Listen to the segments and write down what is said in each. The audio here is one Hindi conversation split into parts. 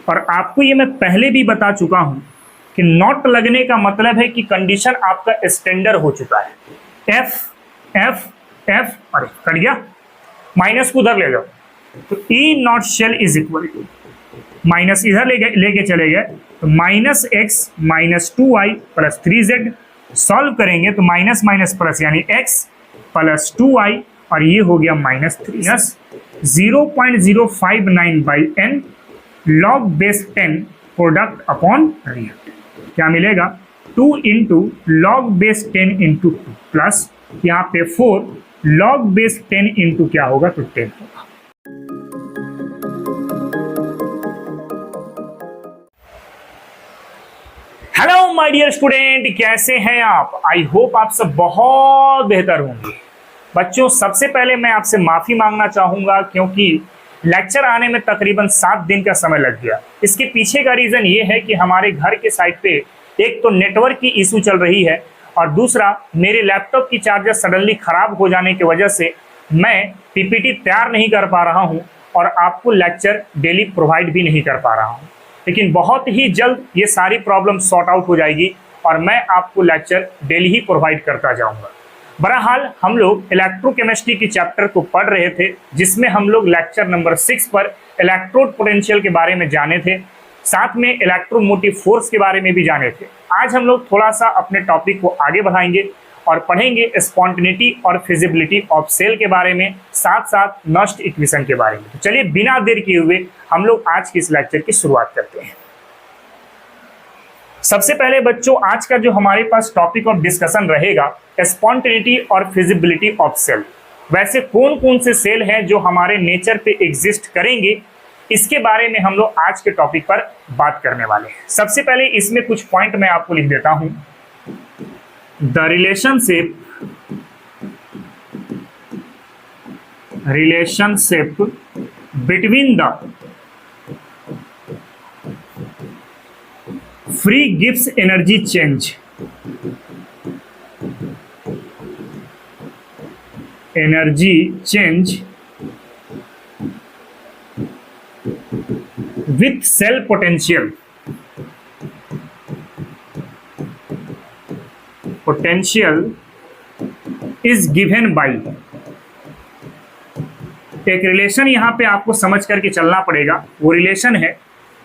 और आपको ये मैं पहले भी बता चुका हूं कि नॉट लगने का मतलब है कि कंडीशन आपका स्टैंडर्ड हो चुका है। एफ एफ एफ, अरे कट गया, माइनस को उधर ले जाओ, तो E naught cell is equal to minus इधर लेके चले गए तो minus x minus 2y plus 3z। Solve करेंगे तो माइनस माइनस प्लस यानी x प्लस 2y और ये हो गया minus 3 0.059 by n log base 10 product upon react. क्या मिलेगा 2 into log base 10 into 2 plus यहाँ पे 4 लॉग बेस 10 इंटू क्या होगा तो 10 होगा। हेलो माय डियर स्टूडेंट, कैसे हैं आप? आई होप आप सब बहुत बेहतर होंगे। बच्चों, सबसे पहले मैं आपसे माफी मांगना चाहूंगा क्योंकि लेक्चर आने में तकरीबन 7 दिन का समय लग गया। इसके पीछे का रीजन ये है कि हमारे घर के साइड पे एक तो नेटवर्क की इशू चल रही है और दूसरा मेरे लैपटॉप की चार्जर सडनली खराब हो जाने की वजह से मैं पीपीटी तैयार नहीं कर पा रहा हूं और आपको लेक्चर डेली प्रोवाइड भी नहीं कर पा रहा हूं। लेकिन बहुत ही जल्द ये सारी प्रॉब्लम सॉर्ट आउट हो जाएगी और मैं आपको लेक्चर डेली ही प्रोवाइड करता जाऊंगा। बहरहाल हम लोग इलेक्ट्रोकेमिस्ट्री की चैप्टर को पढ़ रहे थे जिसमें हम लोग लेक्चर नंबर 6 पर इलेक्ट्रोड पोटेंशियल के बारे में जाने थे, साथ में इलेक्ट्रोमोटिव फोर्स के बारे में भी जाने थे। आज हम लोग थोड़ा सा अपने टॉपिक को आगे बढ़ाएंगे और पढ़ेंगे स्पॉन्टेनिटी और फिजिबिलिटी ऑफ सेल के बारे में, साथ साथ नस्ट इक्वेशन के बारे में। तो चलिए बिना देर किए हुए हम लोग आज की इस लेक्चर की शुरुआत करते हैं। सबसे पहले बच्चों, आज का जो हमारे पास टॉपिक ऑफ डिस्कशन रहेगा स्पॉन्टेनिटी और फिजिबिलिटी ऑफ सेल। वैसे कौन कौन से सेल हैं जो हमारे नेचर पे एग्जिस्ट करेंगे, इसके बारे में हम लोग आज के टॉपिक पर बात करने वाले हैं। सबसे पहले इसमें कुछ पॉइंट मैं आपको लिख देता हूं। The relationship between the free Gibbs energy change with cell potential is given by, एक रिलेशन यहां पे आपको समझ करके चलना पड़ेगा। वो रिलेशन है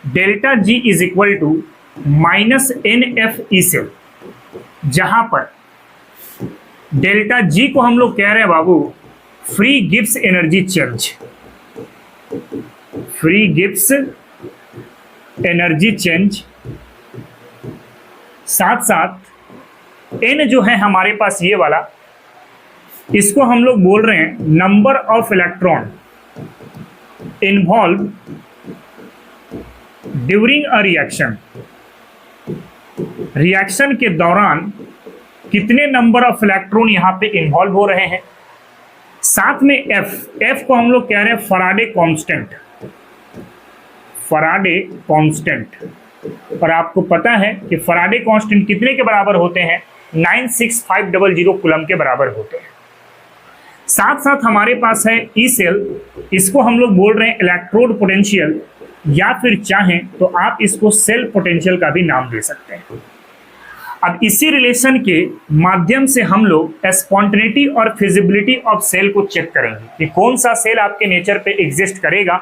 delta G is equal to minus N F E cell, जहां पर डेल्टा जी को हम लोग कह रहे हैं बाबू free Gibbs energy change, free Gibbs energy change. साथ साथ एन जो है हमारे पास ये वाला, इसको हम लोग बोल रहे हैं number of electron involve during a reaction. Reaction के दौरान कितने नंबर ऑफ इलेक्ट्रॉन यहां पे इन्वॉल्व हो रहे हैं। साथ में एफ को हम लोग कह रहे हैं फराडे कांस्टेंट, फराडे कांस्टेंट। और आपको पता है कि फराडे कांस्टेंट कितने के बराबर होते हैं, 96500 कूलम के बराबर होते हैं। साथ साथ हमारे पास है ई सेल, इसको हम लोग बोल रहे हैं इलेक्ट्रोड पोटेंशियल, या फिर चाहें तो आप इसको सेल पोटेंशियल का भी नाम दे सकते हैं। अब इसी रिलेशन के माध्यम से हम लोग स्पॉन्टेनिटी और फिजिबिलिटी ऑफ सेल को चेक करेंगे कि कौन सा सेल आपके नेचर पे एग्जिस्ट करेगा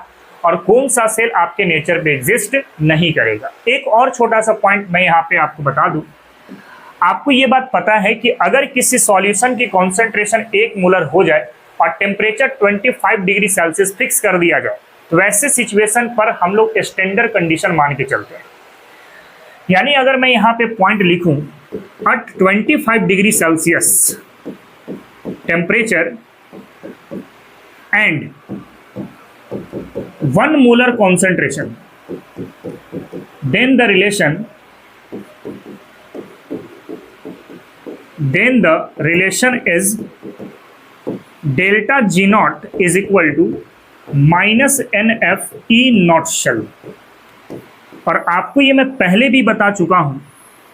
और कौन सा सेल आपके नेचर पे एग्जिस्ट नहीं करेगा। एक और छोटा सा पॉइंट मैं यहाँ पे आपको बता दूं, आपको ये बात पता है कि अगर किसी सॉल्यूशन की कॉन्सेंट्रेशन 1 मोलर हो जाए और टेम्परेचर 25 डिग्री सेल्सियस फिक्स कर दिया जाए, तो वैसे सिचुएशन पर हम लोग स्टैंडर्ड कंडीशन मान के चलते हैं। यानी अगर मैं यहाँ पे पॉइंट लिखूं, at 25 degree Celsius temperature and 1 molar concentration, then the relation is delta G naught is equal to minus N F E naught cell. और आपको ये मैं पहले भी बता चुका हूं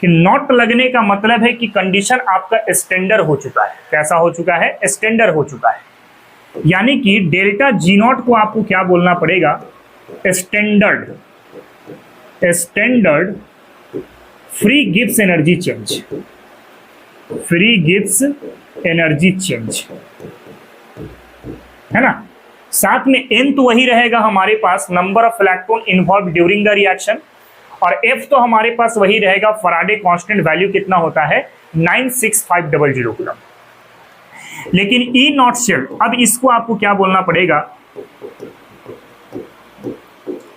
कि नॉट लगने का मतलब है कि कंडीशन आपका स्टैंडर्ड हो चुका है। कैसा हो चुका है? स्टैंडर्ड हो चुका है। यानी कि डेल्टा जी नॉट को आपको क्या बोलना पड़ेगा? Standard standard free Gibbs energy change, free Gibbs energy change, है ना। साथ में n तो वही रहेगा हमारे पास, number of electron involve during the reaction, और f तो हमारे पास वही रहेगा, फराडे कांस्टेंट वैल्यू कितना होता है 96500 कूलम। लेकिन ई नॉट शेल, अब इसको आपको क्या बोलना पड़ेगा,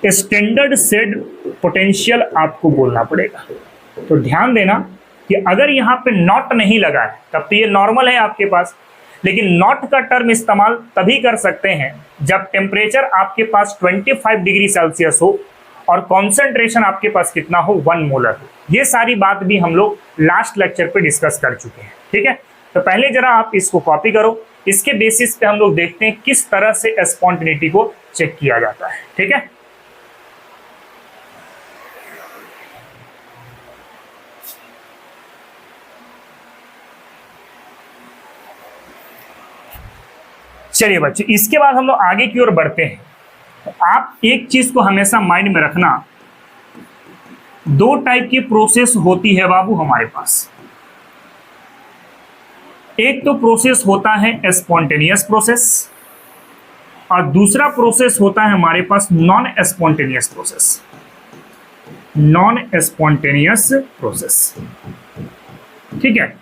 स्टैंडर्ड शेड पोटेंशियल आपको बोलना पड़ेगा। तो ध्यान देना कि अगर यहां पे नॉट नहीं लगा है तब तो ये नॉर्मल है आपके पास, लेकिन नॉट का टर्म इस्तेमाल तभी कर सकते हैं जब टेम्परेचर आपके पास 25 डिग्री सेल्सियस हो और कॉन्सेंट्रेशन आपके पास कितना हो 1 मोलर हो। ये सारी बात भी हम लोग लास्ट लेक्चर पे डिस्कस कर चुके हैं, ठीक है। तो पहले जरा आप इसको कॉपी करो, इसके बेसिस पे हम लोग देखते हैं किस तरह से स्पॉन्टेनिटी को चेक किया जाता है, ठीक है। चलिए बच्चों, इसके बाद हम लोग आगे की ओर बढ़ते हैं। तो आप एक चीज को हमेशा माइंड में रखना, दो टाइप की प्रोसेस होती है बाबू हमारे पास। एक तो प्रोसेस होता है स्पॉन्टेनियस प्रोसेस, और दूसरा प्रोसेस होता है हमारे पास non spontaneous process, non spontaneous process, ठीक है।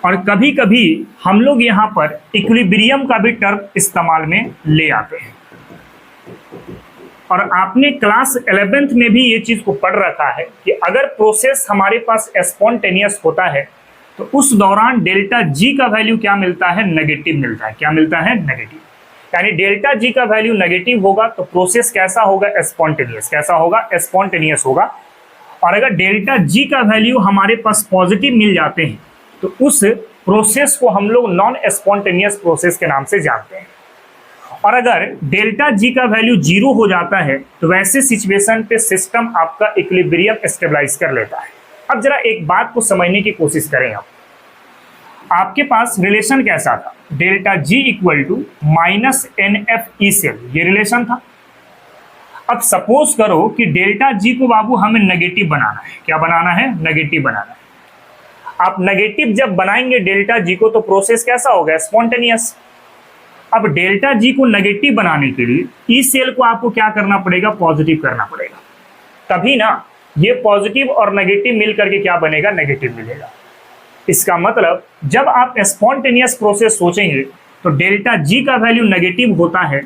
और कभी कभी हम लोग यहां पर इक्विलिब्रियम का भी टर्म इस्तेमाल में ले आते हैं, और आपने क्लास 11th में भी ये चीज को पढ़ रखा है कि अगर प्रोसेस हमारे पास स्पॉन्टेनियस होता है तो उस दौरान डेल्टा जी का वैल्यू क्या मिलता है, नेगेटिव मिलता है। क्या मिलता है, नेगेटिव। यानी डेल्टा जी का वैल्यू नेगेटिव होगा तो प्रोसेस कैसा होगा, स्पॉन्टेनियस। कैसा होगा, स्पॉन्टेनियस होगा। और अगर डेल्टा जी का वैल्यू हमारे पास पॉजिटिव मिल जाते हैं तो उस प्रोसेस को हम लोग नॉन स्पॉन्टेनियस प्रोसेस के नाम से जानते हैं। और अगर डेल्टा जी का वैल्यू 0 हो जाता है तो वैसे सिचुएशन पे सिस्टम आपका इक्विलिब्रियम स्टेबलाइज कर लेता है। अब जरा एक बात को समझने की कोशिश करें। आपके पास रिलेशन कैसा था, delta G equal to minus NF E cell, ये रिलेशन था। अब सपोज करो कि डेल्टा जी को बाबू हमें नेगेटिव बनाना है। क्या बनाना है, नेगेटिव बनाना है। आप नेगेटिव जब बनाएंगे डेल्टा जी को तो प्रोसेस कैसा होगा, स्पॉन्टेनियस। अब डेल्टा जी को नेगेटिव बनाने के लिए ई सेल को आपको क्या करना पड़ेगा, पॉजिटिव करना पड़ेगा, तभी ना ये पॉजिटिव और नेगेटिव मिल करके क्या बनेगा, नेगेटिव मिलेगा। इसका मतलब जब आप स्पॉन्टेनियस प्रोसेस सोचेंगे तो डेल्टा जी का वैल्यू नेगेटिव होता है,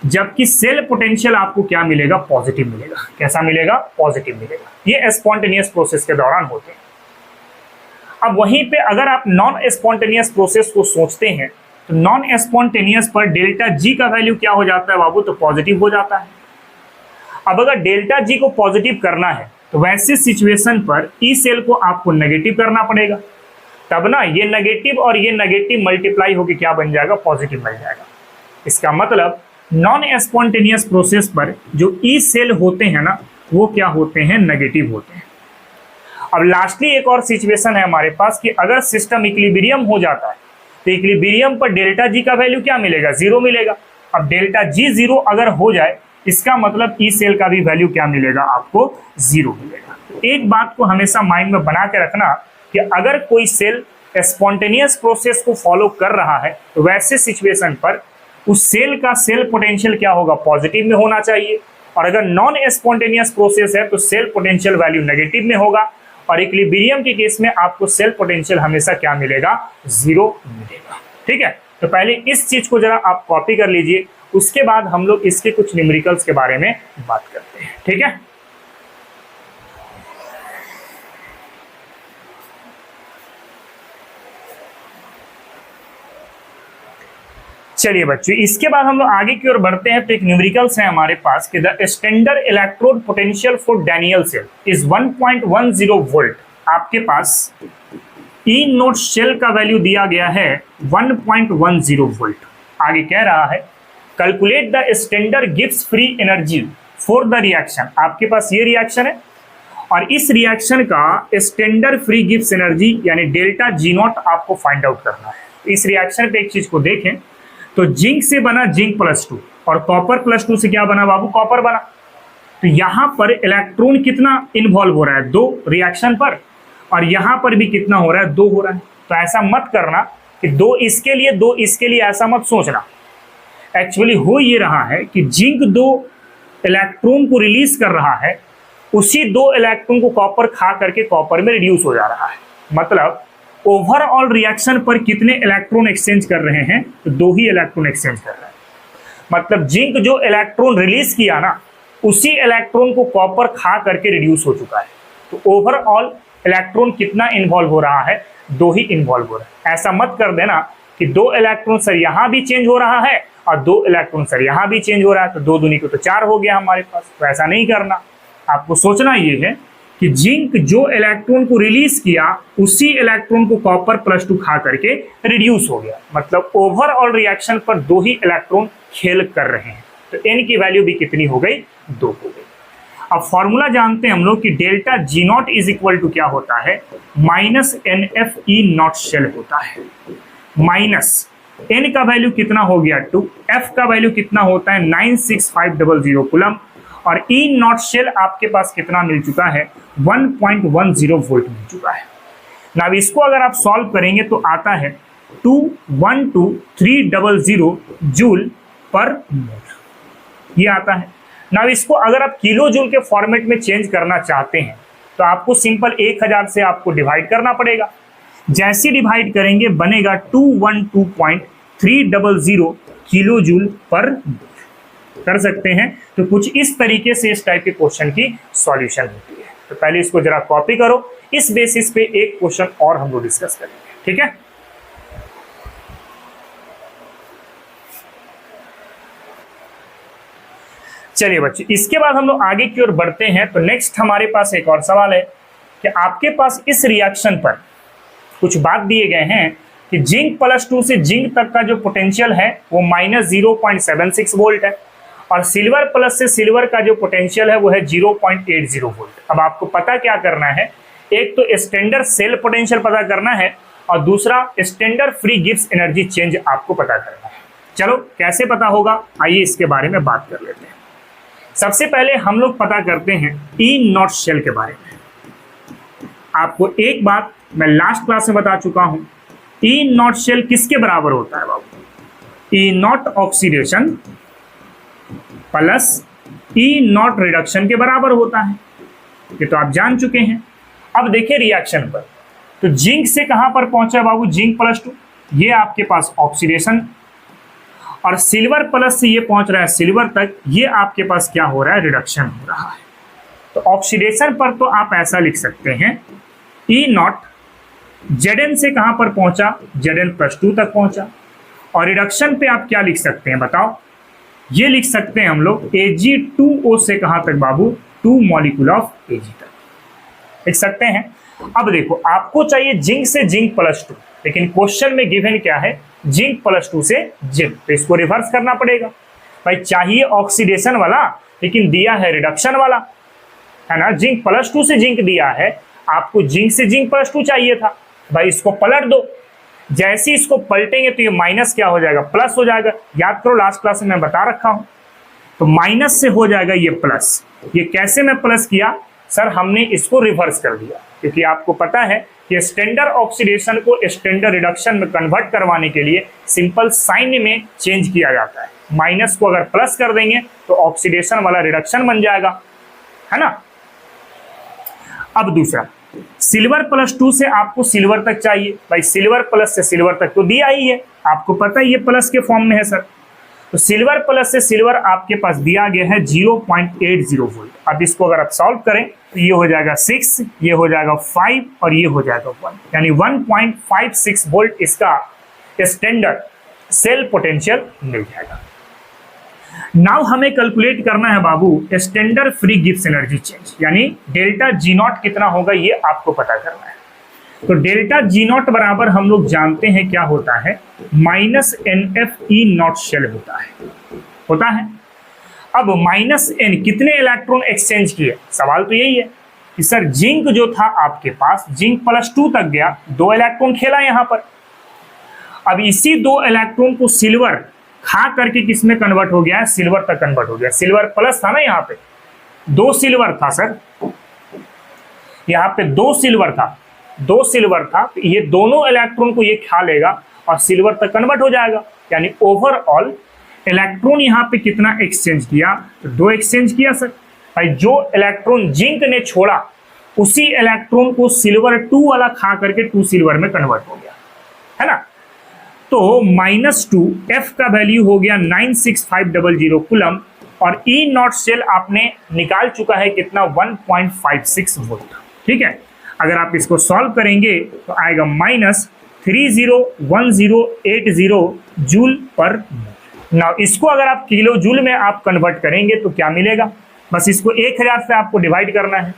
जबकि सेल पोटेंशियल आपको क्या मिलेगा, पॉजिटिव मिलेगा। कैसा मिलेगा, पॉजिटिव मिलेगा। ये स्पॉन्टेनियस प्रोसेस के दौरान होते हैं। अब वहीं पे अगर आप नॉन स्पॉन्टेनियस प्रोसेस को सोचते हैं तो नॉन स्पॉन्टेनियस पर डेल्टा जी का वैल्यू क्या हो जाता है बाबू, तो पॉजिटिव हो जाता है। अब अगर डेल्टा जी को पॉजिटिव करना है तो वैसे सिचुएशन पर ई सेल को आपको नेगेटिव करना पड़ेगा, तब ना ये नेगेटिव और ये नेगेटिव मल्टीप्लाई होकर क्या बन जाएगा, पॉजिटिव बन जाएगा। इसका मतलब नॉन स्पॉन्टेनियस प्रोसेस पर जो ई सेल होते हैं ना, वो क्या होते हैं, नेगेटिव होते हैं। अब लास्टली एक और सिचुएशन है हमारे पास कि अगर सिस्टम इक्विलिब्रियम हो जाता है तो इक्विलिब्रियम पर डेल्टा जी का वैल्यू क्या मिलेगा, 0 मिलेगा। अब डेल्टा जी 0 अगर हो जाए इसका मतलब ई सेल का भी वैल्यू क्या मिलेगा, आपको 0 मिलेगा। एक बात को हमेशा माइंड में बना के रखना कि अगर कोई सेल स्पॉन्टेनियस प्रोसेस को फॉलो कर रहा है तो वैसे सिचुएशन पर उस सेल का सेल पोटेंशियल क्या होगा, पॉजिटिव में होना चाहिए। और अगर नॉन स्पॉन्टेनियस प्रोसेस है तो सेल पोटेंशियल वैल्यू नेगेटिव में होगा। और इक्विलिब्रियम के केस में आपको सेल पोटेंशियल हमेशा क्या मिलेगा, 0 मिलेगा। ठीक है, तो पहले इस चीज को जरा आप कॉपी कर लीजिए, उसके बाद हम लोग इसके कुछ न्यूमेरिकल्स के बारे में बात करते हैं। ठीक है, चलिए बच्चों, इसके बाद हम लोग आगे की ओर बढ़ते हैं। तो एक न्यूमेरिकल्स है हमारे पास कि the standard electrode potential for Daniell cell is 1.10 volt. आपके पास ई नोट शेल का वैल्यू दिया गया है 1.10 वोल्ट। आगे कह रहा है calculate the standard Gibbs free energy for the reaction. आपके पास ये रिएक्शन है और इस रिएक्शन का स्टैंडर्ड फ्री गिब्स एनर्जी यानी डेल्टा जी नॉट आपको फाइंड आउट करना है। इस रिएक्शन पे एक चीज को देखें तो जिंक से बना जिंक +2 और कॉपर +2 से क्या बना बाबू, कॉपर बना। तो यहां पर इलेक्ट्रॉन कितना इन्वॉल्व हो रहा है, 2 रिएक्शन पर, और यहां पर भी कितना हो रहा है, 2 हो रहा है। तो ऐसा मत करना कि 2 इसके लिए 2 इसके लिए, ऐसा मत सोचना। एक्चुअली हो ये रहा है कि जिंक 2 इलेक्ट्रॉन को रिलीज कर रहा है, उसी 2 इलेक्ट्रॉन को कॉपर खा करके कॉपर में रिड्यूस हो जा रहा है। मतलब ओवरऑल रिएक्शन पर कितने इलेक्ट्रॉन एक्सचेंज कर रहे हैं, तो 2 ही इलेक्ट्रॉन एक्सचेंज कर रहे हैं। मतलब जिंक जो इलेक्ट्रॉन रिलीज किया ना, उसी इलेक्ट्रॉन को कॉपर खा करके रिड्यूस हो चुका है। तो ओवरऑल इलेक्ट्रॉन कितना इन्वॉल्व हो रहा है, 2 ही इन्वॉल्व हो रहा है। ऐसा मत कर देना कि 2 इलेक्ट्रॉन सर यहां भी चेंज हो रहा है और 2 इलेक्ट्रॉन सर यहां भी चेंज हो रहा है, तो 2 दूनी को तो 4 हो गया हमारे पास। तो ऐसा नहीं करना। आपको सोचना ये है कि जिंक जो इलेक्ट्रॉन को रिलीज किया, उसी इलेक्ट्रॉन को कॉपर +2 खा करके रिड्यूस हो गया। मतलब ओवरऑल रिएक्शन पर 2 ही इलेक्ट्रॉन खेल कर रहे हैं। तो n की वैल्यू भी कितनी हो गई, 2 हो गई। अब फॉर्मूला जानते हैं हम लोग कि delta G0 is equal to क्या होता है, -NFE0 शेल होता है। माइनस n का वैल्यू कितना हो गया 2, f का वैल्यू कितना होता है 96500 कूलम, और E0 शेल आपके पास कितना मिल चुका है, 1.10 वोल्ट मिल चुका है। ना इसको अगर आप सॉल्व करेंगे तो आता है 212300 जूल पर मोल, ये आता है ना। इसको अगर आप किलो जूल के फॉर्मेट में चेंज करना चाहते हैं तो आपको सिंपल 1000 से आपको डिवाइड करना पड़ेगा। जैसे डिवाइड करेंगे बनेगा 212.300 किलो जूल पर मोल। कर सकते हैं। तो कुछ इस तरीके से इस टाइप के क्वेश्चन की सॉल्यूशन होती है। तो पहले इसको जरा कॉपी करो, इस बेसिस पे एक क्वेश्चन और हम लोग डिस्कस करेंगे, ठीक है। चलिए बच्चे, इसके बाद हम लोग आगे की ओर बढ़ते हैं। तो नेक्स्ट हमारे पास एक और सवाल है कि आपके पास इस रिएक्शन पर कुछ बात दिए गए हैं कि जिंक +2 से जिंक तक का जो पोटेंशियल है वो -0.76 वोल्ट है, और सिल्वर प्लस से सिल्वर का जो पोटेंशियल है वो है 0.80 वोल्ट। अब आपको पता क्या करना है, एक तो स्टैंडर्ड सेल पोटेंशियल पता करना है और दूसरा standard free Gibbs energy change आपको पता करना है। चलो कैसे पता होगा, आइए इसके बारे में बात कर लेते हैं। सबसे पहले हम लोग पता करते हैं E0 शेल के बारे में। आपको एक बात मैं लास्ट क्लास में बता चुका हूं, E0 शेल किसके बराबर होता है बाबू, E0 oxidation plus E0 reduction के बराबर होता है। ये तो आप जान चुके हैं। अब देखिए रिएक्शन पर, तो जिंक से कहां पर पहुंचा है बाबू, जिंक +2, ये आपके पास ऑक्सीडेशन, और सिल्वर प्लस से ये पहुंच रहा है सिल्वर तक, ये आपके पास क्या हो रहा है, रिडक्शन हो रहा है। तो ऑक्सीडेशन पर तो आप ऐसा लिख सकते हैं E0 Zn से कहां पर पहुंचा, Zn+2 तक पहुंचा, और रिडक्शन पे आप क्या लिख सकते हैं बताओ, ये लिख सकते हैं हम लोग Ag2O से कहां तक बाबू, 2 मॉलिक्यूल ऑफ Ag तक लिख सकते हैं। अब देखो आपको चाहिए जिंक से जिंक +2, लेकिन क्वेश्चन में गिवन क्या है, जिंक +2 से जिंक, तो इसको रिवर्स करना पड़ेगा भाई। चाहिए ऑक्सीडेशन वाला लेकिन दिया है रिडक्शन वाला, है ना। जिंक +2 से जिंक दिया है, आपको जिंक से जिंक +2 चाहिए था भाई। इसको पलट दो, जैसे इसको पलटेंगे तो ये माइनस क्या हो जाएगा, प्लस हो जाएगा। याद करो लास्ट क्लास में मैं बता रखा हूं। तो माइनस से हो जाएगा ये प्लस। ये कैसे मैं प्लस किया सर, हमने इसको रिवर्स कर दिया, क्योंकि आपको पता है कि स्टैंडर्ड ऑक्सीडेशन को स्टैंडर्ड रिडक्शन में कन्वर्ट करवाने के लिए सिंपल साइन में चेंज किया जाता है। माइनस को अगर प्लस कर देंगे तो ऑक्सीडेशन वाला रिडक्शन बन जाएगा, है ना। अब दूसरा, सिल्वर +2 से आपको सिल्वर तक चाहिए भाई। सिल्वर प्लस से सिल्वर तक तो दिया ही है, आपको पता है ये प्लस के फॉर्म में है सर। तो सिल्वर प्लस से सिल्वर आपके पास दिया गया है 0.80 वोल्ट। अब इसको अगर आप सॉल्व करें तो ये हो जाएगा 6, ये हो जाएगा 5 और ये हो जाएगा 1, यानी 1.56 वोल्ट इसका स्टैंडर्ड सेल पोटेंशियल मिल जाएगा। नाउ हमें कैलकुलेट करना है बाबू standard free Gibbs energy change, यानी डेल्टा G0 कितना होगा ये आपको पता करना है। तो डेल्टा G0 बराबर हम लोग जानते हैं क्या होता है, -NFE0 शेल होता है। अब -N कितने इलेक्ट्रॉन एक्सचेंज किए, सवाल तो यही है कि सर जिंक जो था आपके पास, जिंक +2 तक गया, 2 इलेक्ट्रॉन खेला यहां पर। अब इसी 2 इलेक्ट्रॉन को सिल्वर खा करके किस में कन्वर्ट हो गया है, सिल्वर तक कन्वर्ट हो गया। सिल्वर प्लस था ना यहाँ पे, 2 सिल्वर था सर, यहाँ पे 2 सिल्वर था, 2 सिल्वर था, तो ये दोनों इलेक्ट्रॉन को ये खा लेगा और सिल्वर तक कन्वर्ट हो जाएगा। यानी ओवरऑल इलेक्ट्रॉन यहाँ पे कितना एक्सचेंज किया, तो 2 एक्सचेंज किया सर। भाई जो इलेक्ट्रॉन जिंक ने छोड़ा उसी इलेक्ट्रॉन को सिल्वर 2 वाला खा करके 2 सिल्वर में कन्वर्ट हो गया, है ना। तो -2 F का वैल्यू हो गया 96500 कूलम और E नॉट शेल आपने निकाल चुका है कितना 1.56 वोल्ट। ठीक है, अगर आप इसको सॉल्व करेंगे तो आएगा -301080 जूल पर। ना इसको अगर आप किलो जूल में आप कन्वर्ट करेंगे तो क्या मिलेगा, बस इसको 1000 से आपको डिवाइड करना है।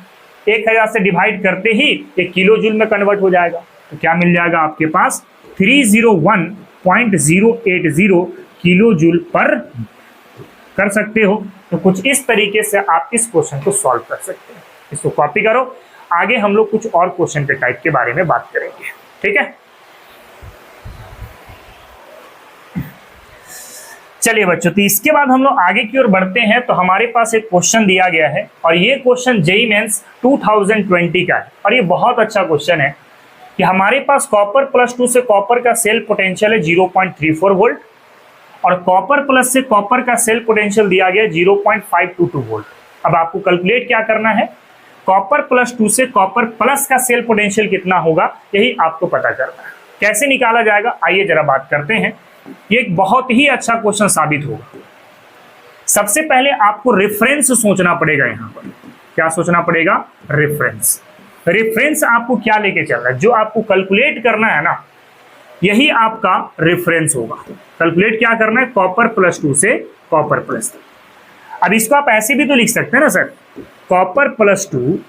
1000 से डिवाइड करते ही ये किलो जूल में कन्वर्ट हो जाएगा। तो क्या मिल जाएगा आपके पास 301.080 किलो जूल पर। कर सकते हो तो कुछ इस तरीके से आप इस क्वेश्चन को सॉल्व कर सकते हैं। इसको कॉपी करो, आगे हम लोग कुछ और क्वेश्चन के टाइप के बारे में बात करेंगे। ठीक है, चलिए बच्चों, तो इसके बाद हम लोग आगे की ओर बढ़ते हैं। तो हमारे पास एक क्वेश्चन दिया गया है और ये क्वेश्चन जेईई मेंस 2020 का है और ये बहुत अच्छा क्वेश्चन है कि हमारे पास कॉपर +2 से कॉपर का सेल पोटेंशियल है 0.34 वोल्ट और कॉपर प्लस से कॉपर का सेल पोटेंशियल दिया गया 0.522 वोल्ट। अब आपको कैलकुलेट क्या करना है, कॉपर +2 से कॉपर प्लस का सेल पोटेंशियल कितना होगा यही आपको पता करना है। कैसे निकाला जाएगा आइए जरा बात करते हैं। ये एक बहुत ही अच्छा क्वेश्चन साबित होगा। सबसे पहले आपको रेफरेंस सोचना पड़ेगा। यहाँ पर क्या सोचना पड़ेगा, रेफरेंस। रेफरेंस आपको क्या लेके चलना है, जो आपको कैलकुलेट करना है ना यही आपका रेफरेंस होगा। कैलकुलेट क्या करना है, कॉपर +2 से कॉपर +3। अब इसको आप ऐसे भी तो लिख सकते हैं ना सर, कॉपर +2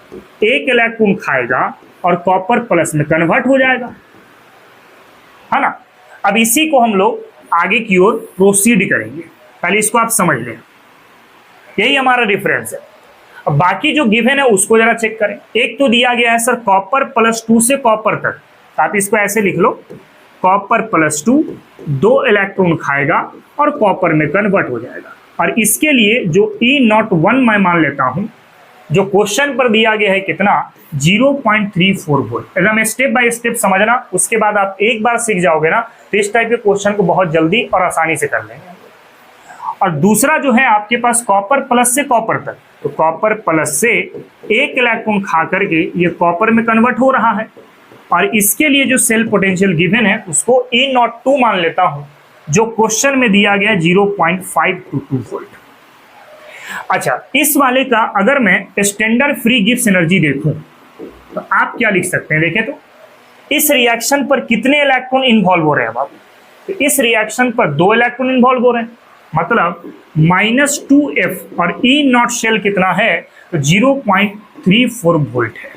एक इलेक्ट्रॉन खाएगा और कॉपर प्लस में कन्वर्ट हो जाएगा, है ना। अब इसी को हम लोग आगे की ओर प्रोसीड करेंगे। पहले इसको आप समझ लें, यही हमारा रेफरेंस है। अब बाकी जो गिवन है उसको जरा चेक करें। एक तो दिया गया है सर कॉपर +2 से कॉपर तक, आप इसको ऐसे लिख लो, कॉपर +2 2 इलेक्ट्रॉन खाएगा और कॉपर में कन्वर्ट हो जाएगा। और इसके लिए जो E01 मैं मान लेता हूं, जो क्वेश्चन पर दिया गया है कितना 0.34 वोल्ट। एकदम स्टेप बाय स्टेप समझना, उसके बाद आप एक बार सीख जाओगे ना तो इस टाइप के क्वेश्चन को बहुत जल्दी और आसानी से कर लेंगे। और दूसरा जो है आपके पास कॉपर प्लस से कॉपर तक, तो कॉपर प्लस से एक इलेक्ट्रॉन खा करके ये कॉपर में कन्वर्ट हो रहा है और इसके लिए जो सेल पोटेंशियल गिवन है उसको E02 मान लेता हूं, जो क्वेश्चन में दिया गया 0.522 वोल्ट। अच्छा, इस वाले का अगर मैं स्टैंडर्ड फ्री गिब्स एनर्जी देखूं तो आप क्या लिख सकते हैं, देखें तो इस रिएक्शन पर कितने इलेक्ट्रॉन इन्वॉल्व हो रहे हैं बाबू, तो इस रिएक्शन पर 2 इलेक्ट्रॉन इन्वॉल्व हो रहे हैं, मतलब -2F और E0 शेल कितना है तो 0.34 वोल्ट है।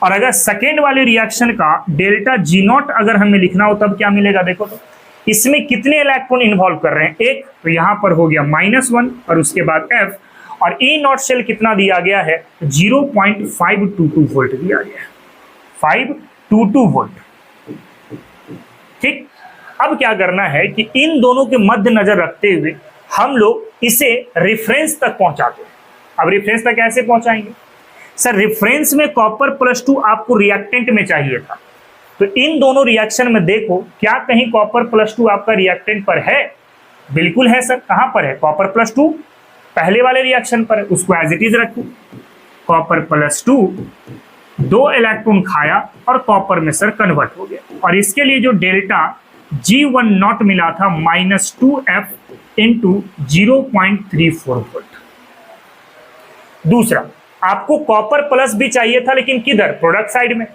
और अगर सेकेंड वाले रिएक्शन का डेल्टा G0 अगर हमें लिखना हो तब क्या मिलेगा, देखो तो इसमें कितने इलेक्ट्रॉन इन्वॉल्व कर रहे हैं, एक, तो यहां पर हो गया -1 और उसके बाद F और E0 शेल कितना दिया गया है 0.522 वोल्ट दिया गया है, 522 वोल्ट। ठीक, अब क्या करना है कि इन दोनों के मध्य नजर रखते हुए हम लोग इसे रेफरेंस तक पहुंचाते हैं। अब रेफरेंस तक कैसे पहुंचाएंगे सर, रेफरेंस में कॉपर +2 आपको रिएक्टेंट में चाहिए था, तो इन दोनों रिएक्शन में देखो क्या कहीं कॉपर +2 आपका रिएक्टेंट पर है, बिल्कुल है सर। कहां पर है, कॉपर +2 पहले वाले रिएक्शन पर है, उसको एज इट इज रखो। कॉपर +2 2 इलेक्ट्रॉन खाया और कॉपर में सर कन्वर्ट हो गया और इसके लिए जो डेल्टा G10 मिला था -2F इंटू 0.34 वोल्ट। दूसरा, आपको कॉपर प्लस भी चाहिए था लेकिन किधर, प्रोडक्ट साइड में।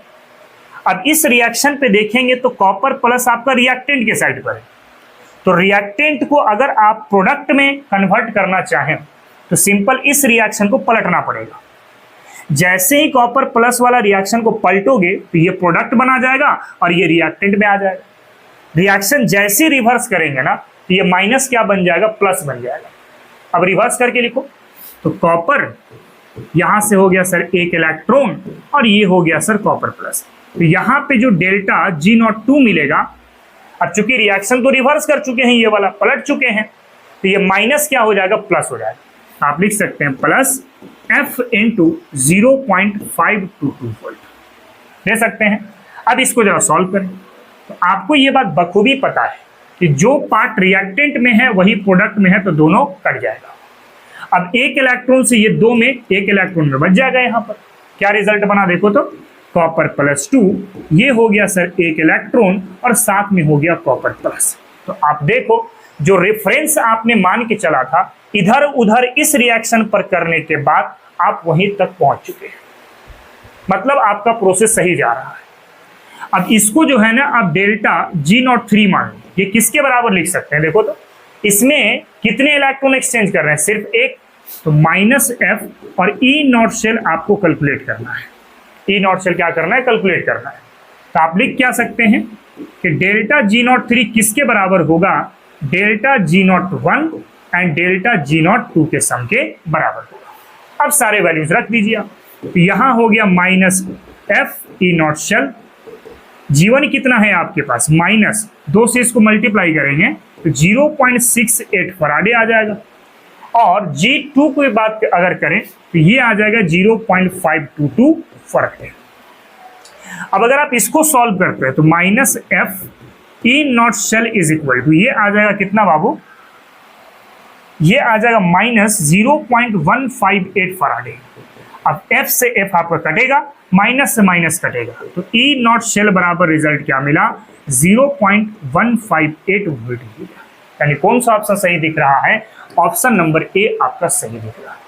अब इस रिएक्शन पे देखेंगे तो कॉपर प्लस आपका रिएक्टेंट के साइड पर है, तो रिएक्टेंट को अगर आप प्रोडक्ट में कन्वर्ट करना चाहें तो सिंपल इस रिएक्शन को पलटना पड़ेगा। जैसे ही कॉपर प्लस वाला रिएक्शन को पलटोगे तो ये प्रोडक्ट बना जाएगा और ये रिएक्टेंट में आ जाएगा। रिएक्शन जैसे रिवर्स करेंगे ना तो ये माइनस क्या बन जाएगा, प्लस बन जाएगा। अब रिवर्स करके लिखो, तो कॉपर यहां से हो गया सर एक इलेक्ट्रॉन और ये हो गया सर कॉपर प्लस, तो यहां पे जो डेल्टा G02 मिलेगा, अब चूंकि रिएक्शन तो रिवर्स कर चुके हैं, ये वाला पलट चुके हैं, तो ये माइनस क्या हो जाएगा, प्लस हो जाएगा। आप लिख सकते हैं प्लस F इंटू 0.522 वोल्ट दे सकते हैं। अब इसको जरा सॉल्व करें तो आपको ये बात बखूबी पता है कि जो पार्ट रिएक्टेंट में है वही प्रोडक्ट में है, तो दोनों कट जाएगा। अब एक इलेक्ट्रॉन से ये दो में एक इलेक्ट्रॉन में बच जाएगा। यहाँ पर क्या रिजल्ट बना देखो तो कॉपर +2, ये हो गया सर एक इलेक्ट्रॉन और साथ में हो गया कॉपर प्लस। तो आप देखो जो रेफरेंस आपने मान के चला था इधर उधर इस रिएक्शन पर करने के बाद आप वहीं तक पहुंच चुके हैं, मतलब आपका प्रोसेस सही जा रहा है। अब इसको जो है ना आप डेल्टा G03 मान लो, ये किसके बराबर लिख सकते हैं देखो तो, इसमें कितने इलेक्ट्रॉन एक्सचेंज कर रहे हैं, सिर्फ एक, तो -F और E0 शेल आपको कैलकुलेट करना है। E0 शेल क्या करना है, कैलकुलेट करना है। तो आप लिख क्या सकते हैं कि डेल्टा G03 किसके बराबर होगा, delta G01 and delta G02 के सम के बराबर होगा। अब सारे वैल्यूज रख दीजिए आप, तो यहां हो गया -F E0 शेल, G1 कितना है आपके पास -2 से इसको मल्टीप्लाई करेंगे तो 0.68 फराडे आ जाएगा, और G2 की बात अगर करें तो ये आ जाएगा 0.522 फराडे। अब अगर आप इसको सॉल्व करते हैं तो -F E0 cell is equal to ये आ जाएगा कितना बाबू, ये आ जाएगा -0.158 फराडे। अब F से F आपका कटेगा, माइनस से माइनस कटेगा, तो E0 शेल बराबर रिजल्ट क्या मिला 0.158 वोल्ट मिला। यानी कौन सा ऑप्शन सही दिख रहा है, ऑप्शन नंबर ए आपका सही दिख रहा है।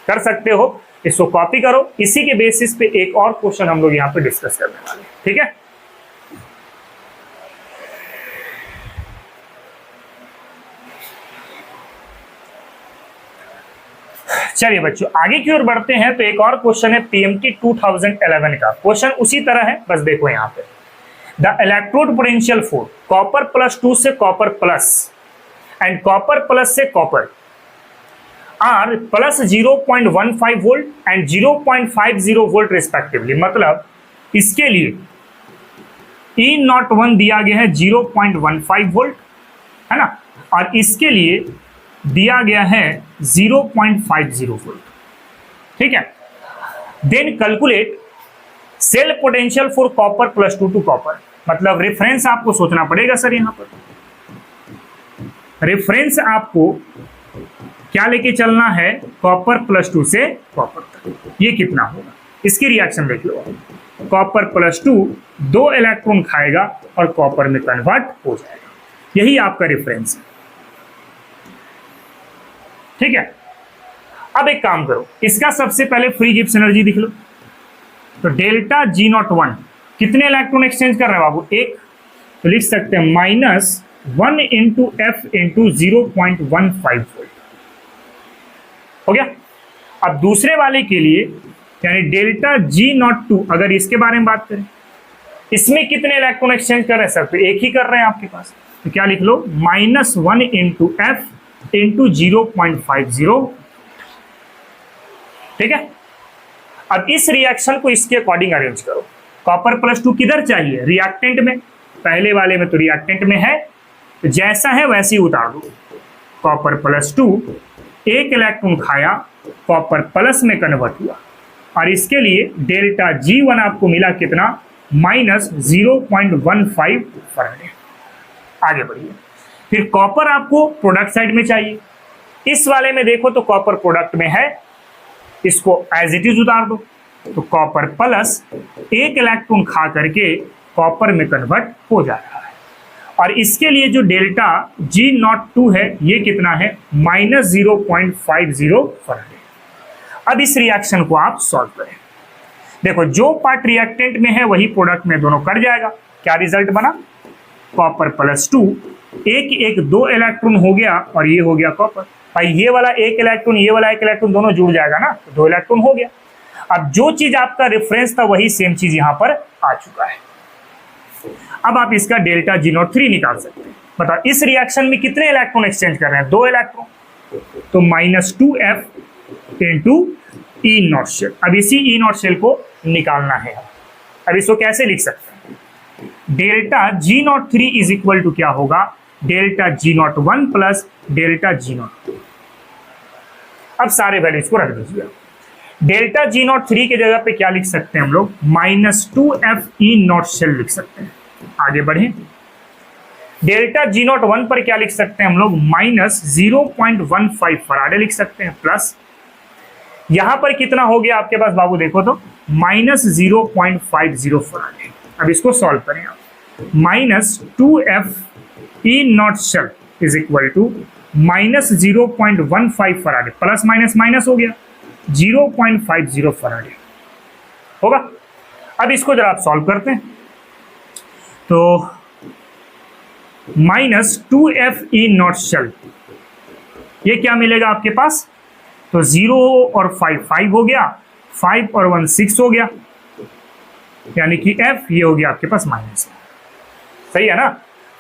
कर सकते हो, इसको कॉपी करो। इसी के बेसिस पे एक और क्वेश्चन हम लोग यहाँ पे डिस्कस करने वाले हैं, ठीक है। चलिए बच्चों आगे की ओर बढ़ते हैं। तो एक और क्वेश्चन है PMT 2011 का, क्वेश्चन उसी तरह है, बस देखो यहाँ पे the electrode potential for copper +2 से copper plus and copper plus से copper are +0.15 volt and 0.50 volt respectively. मतलब इसके लिए E01 दिया गया है 0.15 वोल्ट, है ना, और इसके लिए दिया गया है 0.50 वोल्ट, ठीक है। Then calculate cell potential for copper +2 to copper. मतलब रेफरेंस आपको सोचना पड़ेगा सर, यहां पर रेफरेंस आपको क्या लेके चलना है, कॉपर +2 से कॉपर तक, ये कितना होगा, इसकी रिएक्शन देख लो। कॉपर +2 2 इलेक्ट्रॉन खाएगा और कॉपर में कन्वर्ट हो जाएगा, यही आपका रेफरेंस है, ठीक है। अब एक काम करो, इसका सबसे पहले फ्री गिब्स एनर्जी लिख लो। तो डेल्टा G01 कितने इलेक्ट्रॉन एक्सचेंज कर रहे हैं बाबू, एक, तो लिख सकते हैं -1 इंटू F इंटू 0.15 वोल्ट, हो गया। अब दूसरे वाले के लिए यानी डेल्टा G02, अगर इसके बारे में बात करें, इसमें कितने इलेक्ट्रॉन एक्सचेंज कर रहे हैं सर, तो एक ही कर रहे हैं आपके पास, तो क्या लिख लो -1 इंटू F इंटू 0.50, ठीक है। अब इस रिएक्शन को इसके अकॉर्डिंग अरेंज करो। कॉपर +2 किधर चाहिए, रिएक्टेंट में, पहले वाले में तो रिएक्टेंट में है, तो जैसा है वैसे ही उतार दो। कॉपर +2 एक इलेक्ट्रॉन खाया, कॉपर प्लस में कन्वर्ट हुआ, और इसके लिए डेल्टा G1 आपको मिला कितना, -0.15 फराडे। आगे बढ़िए, फिर कॉपर आपको प्रोडक्ट साइड में चाहिए। इस वाले में देखो तो कॉपर प्रोडक्ट में है, इसको एज इट इज उतार दो, तो कॉपर प्लस एक इलेक्ट्रॉन खा करके कॉपर में कन्वर्ट हो जा रहा है, और इसके लिए जो डेल्टा G02 है ये कितना है, -0.50 फराडे। अब इस रिएक्शन को आप सॉल्व करें। देखो जो पार्ट रिएक्टेंट में है वही प्रोडक्ट में, दोनों कर जाएगा। क्या रिजल्ट बना, कॉपर +2 एक 2 इलेक्ट्रॉन हो गया, और ये हो गया कॉपर। भाई ये वाला एक इलेक्ट्रॉन, ये वाला एक इलेक्ट्रॉन, दोनों जुड़ जाएगा ना, तो 2 इलेक्ट्रॉन हो गया। अब जो चीज आपका रेफरेंस था वही सेम चीज यहां पर आ चुका है। अब आप इसका डेल्टा G03 निकाल सकते हैं। बताओ इस रिएक्शन में कितने इलेक्ट्रॉन एक्सचेंज कर रहे हैं, 2 इलेक्ट्रॉन, तो -2F इंटू E0 शेल। अब इसी E0 शेल को निकालना है। अब इसको कैसे लिख सकते हैं, delta G03 is equal to क्या होगा, delta G01 plus delta G02। अब सारे वैल्यूज को रख दीजिए। डेल्टा जी नॉट 3 की जगह पे क्या लिख सकते हैं हम लोग, -2f(E0 शेल लिख सकते हैं। आगे बढ़े, डेल्टा जी नॉट 1 पर क्या लिख सकते हैं हम लोग, -0.15 फराडे लिख सकते हैं, प्लस यहां पर कितना हो गया आपके पास बाबू, देखो तो -0.50 फराडे। अब इसको सॉल्व करें आप, -2f(E0 cell is equal to -0.15 Faraday, plus minus minus हो गया 0.50 फराडे होगा। अब इसको जरा आप सॉल्व करते हैं तो -2f(E0 शेल, ये क्या मिलेगा आपके पास, तो 0 और 5 हो गया, 5 और 1 6 हो गया, यानी कि f ये हो गया आपके पास माइनस, सही है ना,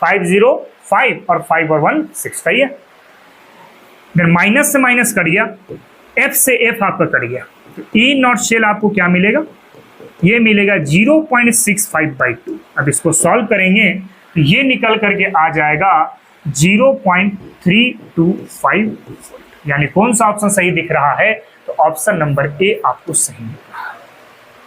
5 0 5 और 5 और 1 6, सही है। फिर माइनस से माइनस कट गया, f से f आपका कट गया, तो E0 शेल आपको क्या मिलेगा, ये मिलेगा 0.65/2। अब इसको सॉल्व करेंगे तो ये निकल करके आ जाएगा 0.325, यानी कौन सा ऑप्शन सही दिख रहा है, तो ऑप्शन नंबर ए आपको सही दिख रहा है।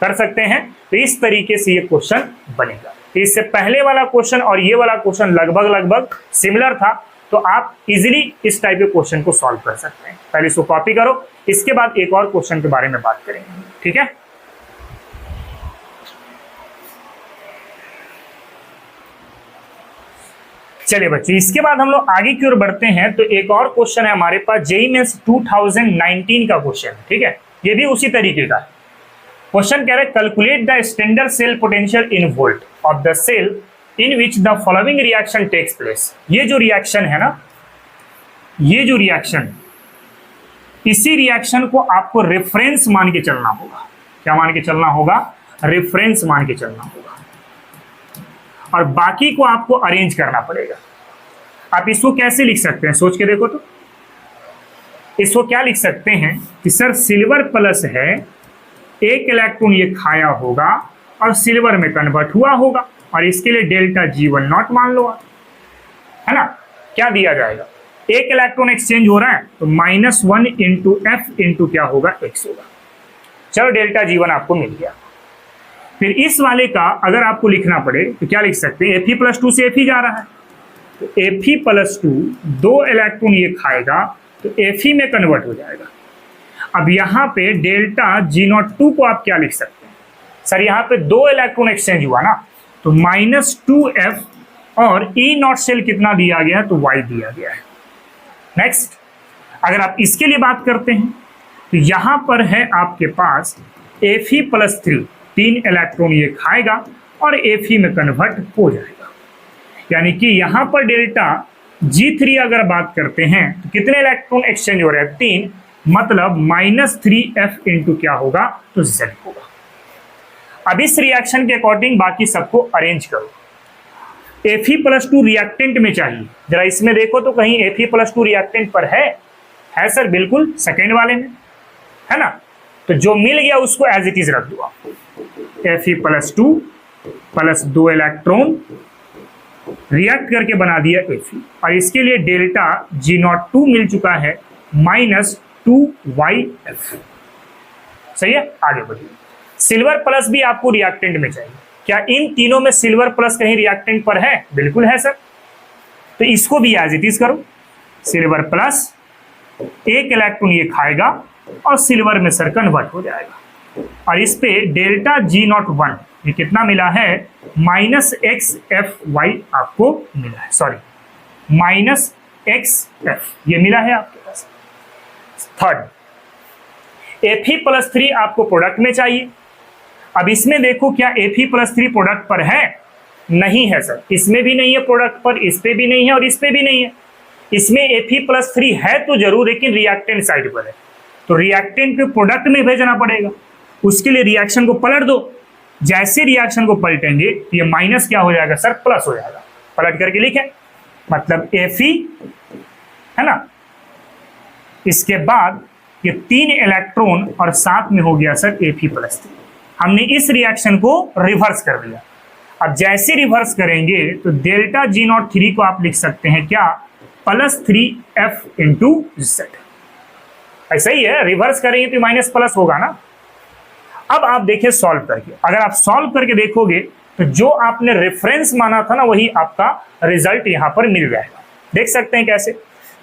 कर सकते हैं, तो इस तरीके से ये क्वेश्चन बनेगा। तो इससे पहले वाला क्वेश्चन और ये वाला क्वेश्चन लगभग सिमिलर था, तो आप इजीली इस टाइप के क्वेश्चन को सॉल्व कर सकते हैं। पहले इसको कॉपी करो, इसके बाद एक और क्वेश्चन के बारे में बात करेंगे, ठीक है। चलिए बच्चे, इसके बाद हम लोग आगे की ओर बढ़ते हैं। तो एक और क्वेश्चन है हमारे पास, जेईई मेंस 2019 का क्वेश्चन, ठीक है। ये भी उसी तरीके का क्वेश्चन कह रहे हैं, calculate the standard cell potential in volt of the cell in which the following reaction takes place. ये जो रिएक्शन है ना, ये जो रिएक्शन, इसी रिएक्शन को आपको रेफरेंस मान के चलना होगा। क्या मान के चलना होगा, रेफरेंस मान के चलना होगा, और बाकी को आपको अरेंज करना पड़ेगा। आप इसको कैसे लिख सकते हैं, सोच के देखो तो। इसको क्या लिख सकते हैं कि सर सिल्वर प्लस है, एक इलेक्ट्रॉन ये खाया होगा और सिल्वर में कन्वर्ट हुआ होगा, और इसके लिए डेल्टा G1 नॉट मान लो, है ना। क्या दिया जाएगा, एक इलेक्ट्रॉन एक्सचेंज हो रहा है, तो -1 इंटू एफ इंटू क्या होगा, x होगा। चलो डेल्टा G1 आपको मिल गया। फिर इस वाले का अगर आपको लिखना पड़े तो क्या लिख सकते हैं, Fe+2 से Fe जा रहा है, तो Fe+2 2 इलेक्ट्रॉन ये खाएगा तो Fe में कन्वर्ट हो जाएगा। अब यहाँ पे डेल्टा G02 को आप क्या लिख सकते हैं, सर यहाँ पे 2 इलेक्ट्रॉन एक्सचेंज हुआ ना, तो -2f, और E0 शेल कितना दिया गया है, तो y दिया गया है। नेक्स्ट, अगर आप इसके लिए बात करते हैं तो यहाँ पर है आपके पास Fe+3, 3 इलेक्ट्रॉन ये खाएगा और Fe में कन्वर्ट हो जाएगा, यानी कि यहाँ पर डेल्टा G3 अगर बात करते हैं तो कितने इलेक्ट्रॉन एक्सचेंज हो रहे हैं, 3, मतलब -3f इंटू क्या होगा, तो Z होगा। अब इस रिएक्शन के अकॉर्डिंग बाकी सबको अरेंज करो। Fe+2 रिएक्टेंट में चाहिए, जरा इसमें देखो तो कहीं Fe+2 रिएक्टेंट पर है सर, बिल्कुल सेकेंड वाले में है ना, तो जो मिल गया उसको एज इट इज रख दो आप। Fe+2 प्लस 2 इलेक्ट्रॉन रिएक्ट करके बना दिया Fe, और इसके लिए डेल्टा G02 मिल चुका है -2yf, सही है। आगे बढ़िए, सिल्वर प्लस भी आपको रिएक्टेंट में चाहिए। क्या इन तीनों में सिल्वर प्लस कहीं रिएक्टेंट पर है, बिल्कुल है सर, तो इसको भी एज इट इज करो। सिल्वर प्लस, एक इलेक्ट्रॉन ये खाएगा और सिल्वर में सर कन्वर्ट हो जाएगा, और इस पे डेल्टा G01 ये कितना मिला है, -xfy आपको मिला है, सॉरी -xf ये मिला है आपके पास। थर्ड, Fe+3 आपको प्रोडक्ट में चाहिए। अब इसमें देखो क्या Fe+3 प्रोडक्ट पर है, नहीं है सर, इसमें भी नहीं है प्रोडक्ट पर, इस पे भी नहीं है और इस पे भी नहीं है। इसमें Fe+3 है तो जरूर, लेकिन रिएक्टेंट साइड पर है, तो रिएक्टेंट को प्रोडक्ट में भेजना पड़ेगा। उसके लिए रिएक्शन को पलट दो, जैसे रिएक्शन को पलटेंगे ये माइनस क्या हो जाएगा सर, प्लस हो जाएगा। पलट करके लिखें, मतलब Fe है ना, इसके बाद ये 3 इलेक्ट्रॉन और साथ में हो गया सर Fe+3। हमने इस रिएक्शन को रिवर्स कर दिया। अब जैसे रिवर्स करेंगे तो डेल्टा G03 को आप लिख सकते हैं क्या, +3f इंटू Z। ऐसा ही है, रिवर्स करेंगे तो माइनस प्लस होगा ना। अब आप देखिए सॉल्व करके, अगर आप सॉल्व करके देखोगे तो जो आपने रेफरेंस माना था ना वही आपका रिजल्ट यहां पर मिल जाएगा। देख सकते हैं कैसे,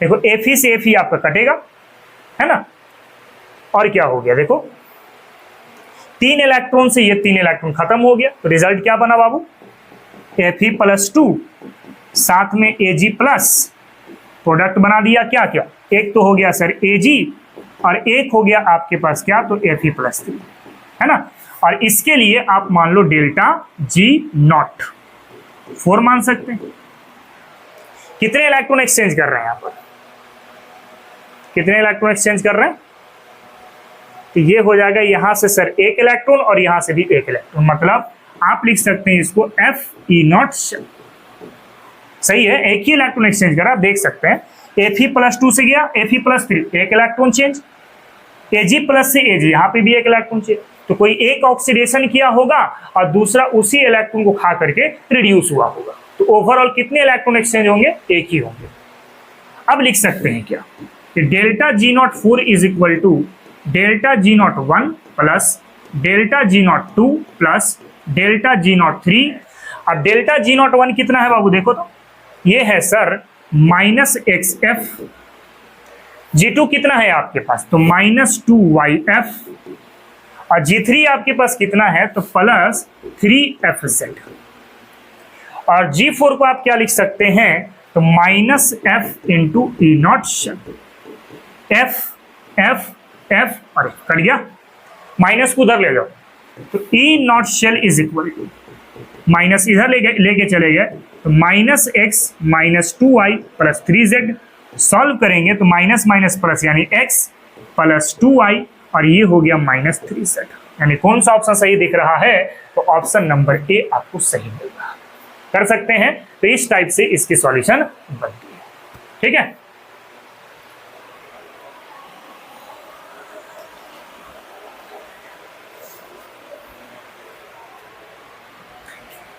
देखो Fe से Fe आपका कटेगा, है ना, और क्या हो गया देखो 3 इलेक्ट्रॉन से ये 3 इलेक्ट्रॉन खत्म हो गया, तो रिजल्ट क्या बना बाबू, Fe+2 साथ में Ag प्लस, प्रोडक्ट बना दिया क्या क्या, एक तो हो गया सर Ag और एक हो गया आपके पास क्या, तो Fe+3, है ना। और इसके लिए आप मान लो डेल्टा G0 4 मान सकते हैं। कितने इलेक्ट्रॉन एक्सचेंज कर रहे हैं यहां पर, कितने इलेक्ट्रॉन एक्सचेंज कर रहे हैं, तो ये हो जाएगा यहां से सर 1 इलेक्ट्रॉन और यहां से भी 1 इलेक्ट्रॉन, मतलब आप लिख सकते हैं इसको Fe0 शेल। सही है, एक ही इलेक्ट्रॉन एक्सचेंज करा, आप देख सकते हैं Fe+2 से गया Fe+3 1 इलेक्ट्रॉन चेंज, Ag+ से Ag यहाँ पे भी 1 इलेक्ट्रॉन चेंज, तो कोई एक ऑक्सीडेशन किया होगा और दूसरा उसी इलेक्ट्रॉन को खा करके रिड्यूस हुआ होगा, तो ओवरऑल कितने इलेक्ट्रॉन एक्सचेंज होंगे, एक ही होंगे। अब लिख सकते हैं क्या कि delta G04 is equal to delta G01 plus delta G02 plus delta G03। अब डेल्टा G01 कितना है बाबू, देखो तो ये है सर -XF, G2 कितना है आपके पास, तो -2YF, और G3 आपके पास कितना है, तो +3FZ, और G4 को आप क्या लिख सकते हैं, तो -F into E0 shell, F अरे कर गया, माइनस को उधर ले जाओ, तो E0 cell is equal to minus इधर लेके चले गए, तो -X -2Y plus 3Z, solve करेंगे तो माइनस माइनस प्लस यानी X प्लस 2Y और ये हो गया -3Z, यानी कौन सा ऑप्शन सही दिख रहा है, तो ऑप्शन नंबर ए आपको सही मिल रहा है। कर सकते हैं, तो इस टाइप से इसकी सॉल्यूशन बनती है, ठीक है।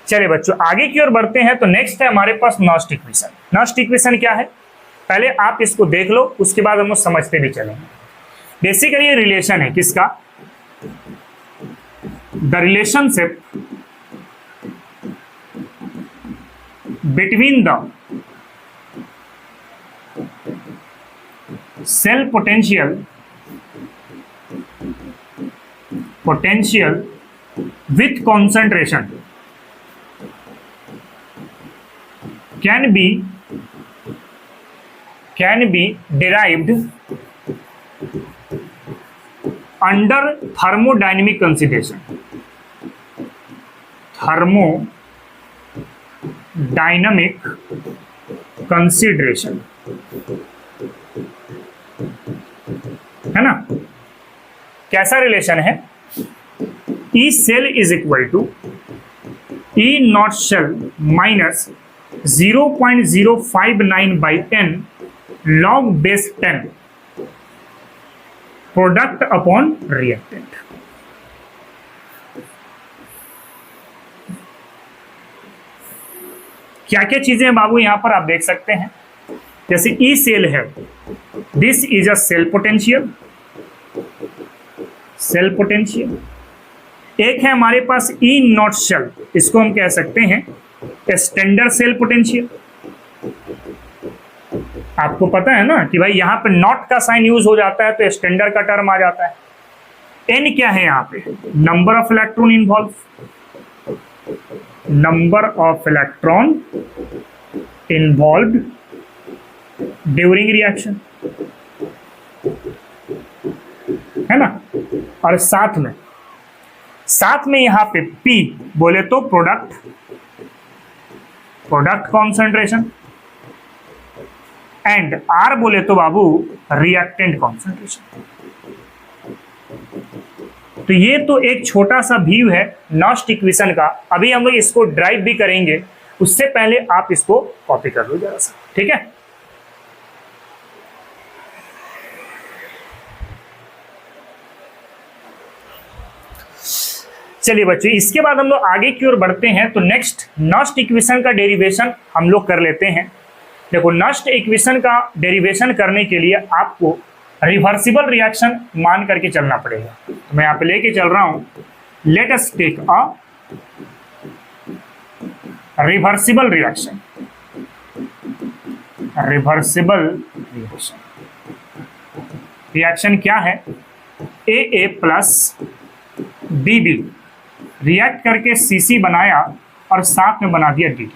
चलिए बच्चों आगे की ओर बढ़ते हैं, तो नेक्स्ट है हमारे पास नॉस्ट इक्वेशन। नॉस्ट इक्वेशन क्या है, पहले आप इसको देख लो, उसके बाद हम लोग समझते भी चलेंगे। बेसिकली ये रिलेशन है किसका, the relationship between the cell potential with concentration can be derived under thermodynamic consideration. Thermodynamic consideration, है ना। कैसा रिलेशन है, E cell is equal to E0 cell minus 0.059/10 log base 10 product upon reactant. क्या क्या चीजें हैं बाबू यहां पर आप देख सकते हैं, जैसे ई सेल है, this is a cell potential. एक है हमारे पास E0 शेल, इसको हम कह सकते हैं स्टैंडर्ड सेल पोटेंशियल। आपको पता है ना कि भाई यहां पे नॉट का साइन यूज हो जाता है तो स्टैंडर्ड का टर्म आ जाता है। एन क्या है यहाँ पे, number of electron involve, number of electron involve during reaction, है ना। और साथ में यहां पे P बोले तो प्रोडक्ट कॉन्सेंट्रेशन, एंड R बोले तो बाबू रिएक्टेंट कॉन्सेंट्रेशन। तो ये तो एक छोटा सा व्यू है नॉस्ट इक्वेशन का। अभी हम लोग इसको ड्राइव भी करेंगे, उससे पहले आप इसको कॉपी कर लो जरा सा, ठीक है। चलिए बच्चों, इसके बाद हम लोग आगे की ओर बढ़ते हैं। तो नेक्स्ट नॉस्ट इक्वेशन का डेरिवेशन हम लोग कर लेते हैं। देखो नॉस्ट इक्वेशन का डेरिवेशन करने के लिए आपको रिवर्सिबल रिएक्शन मान करके चलना पड़ेगा। तो मैं यहाँ पे लेके चल रहा हूं, let us take a reversible reaction. Reversible reaction क्या है? ए प्लस बी रिएक्ट करके सीसी बनाया और साथ में बना दिया डी।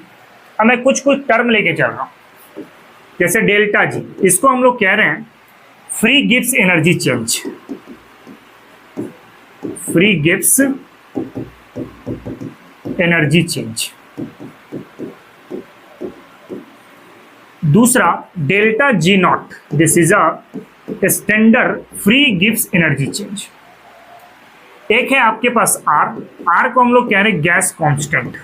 अब मैं कुछ टर्म लेके चल रहा हूं, जैसे डेल्टा जी, इसको हम लोग कह रहे हैं free Gibbs energy change. Free Gibbs energy change. दूसरा delta G naught, this is a standard free Gibbs energy change. एक है आपके पास आर को हम लोग कह रहे हैं गैस कांस्टेंट,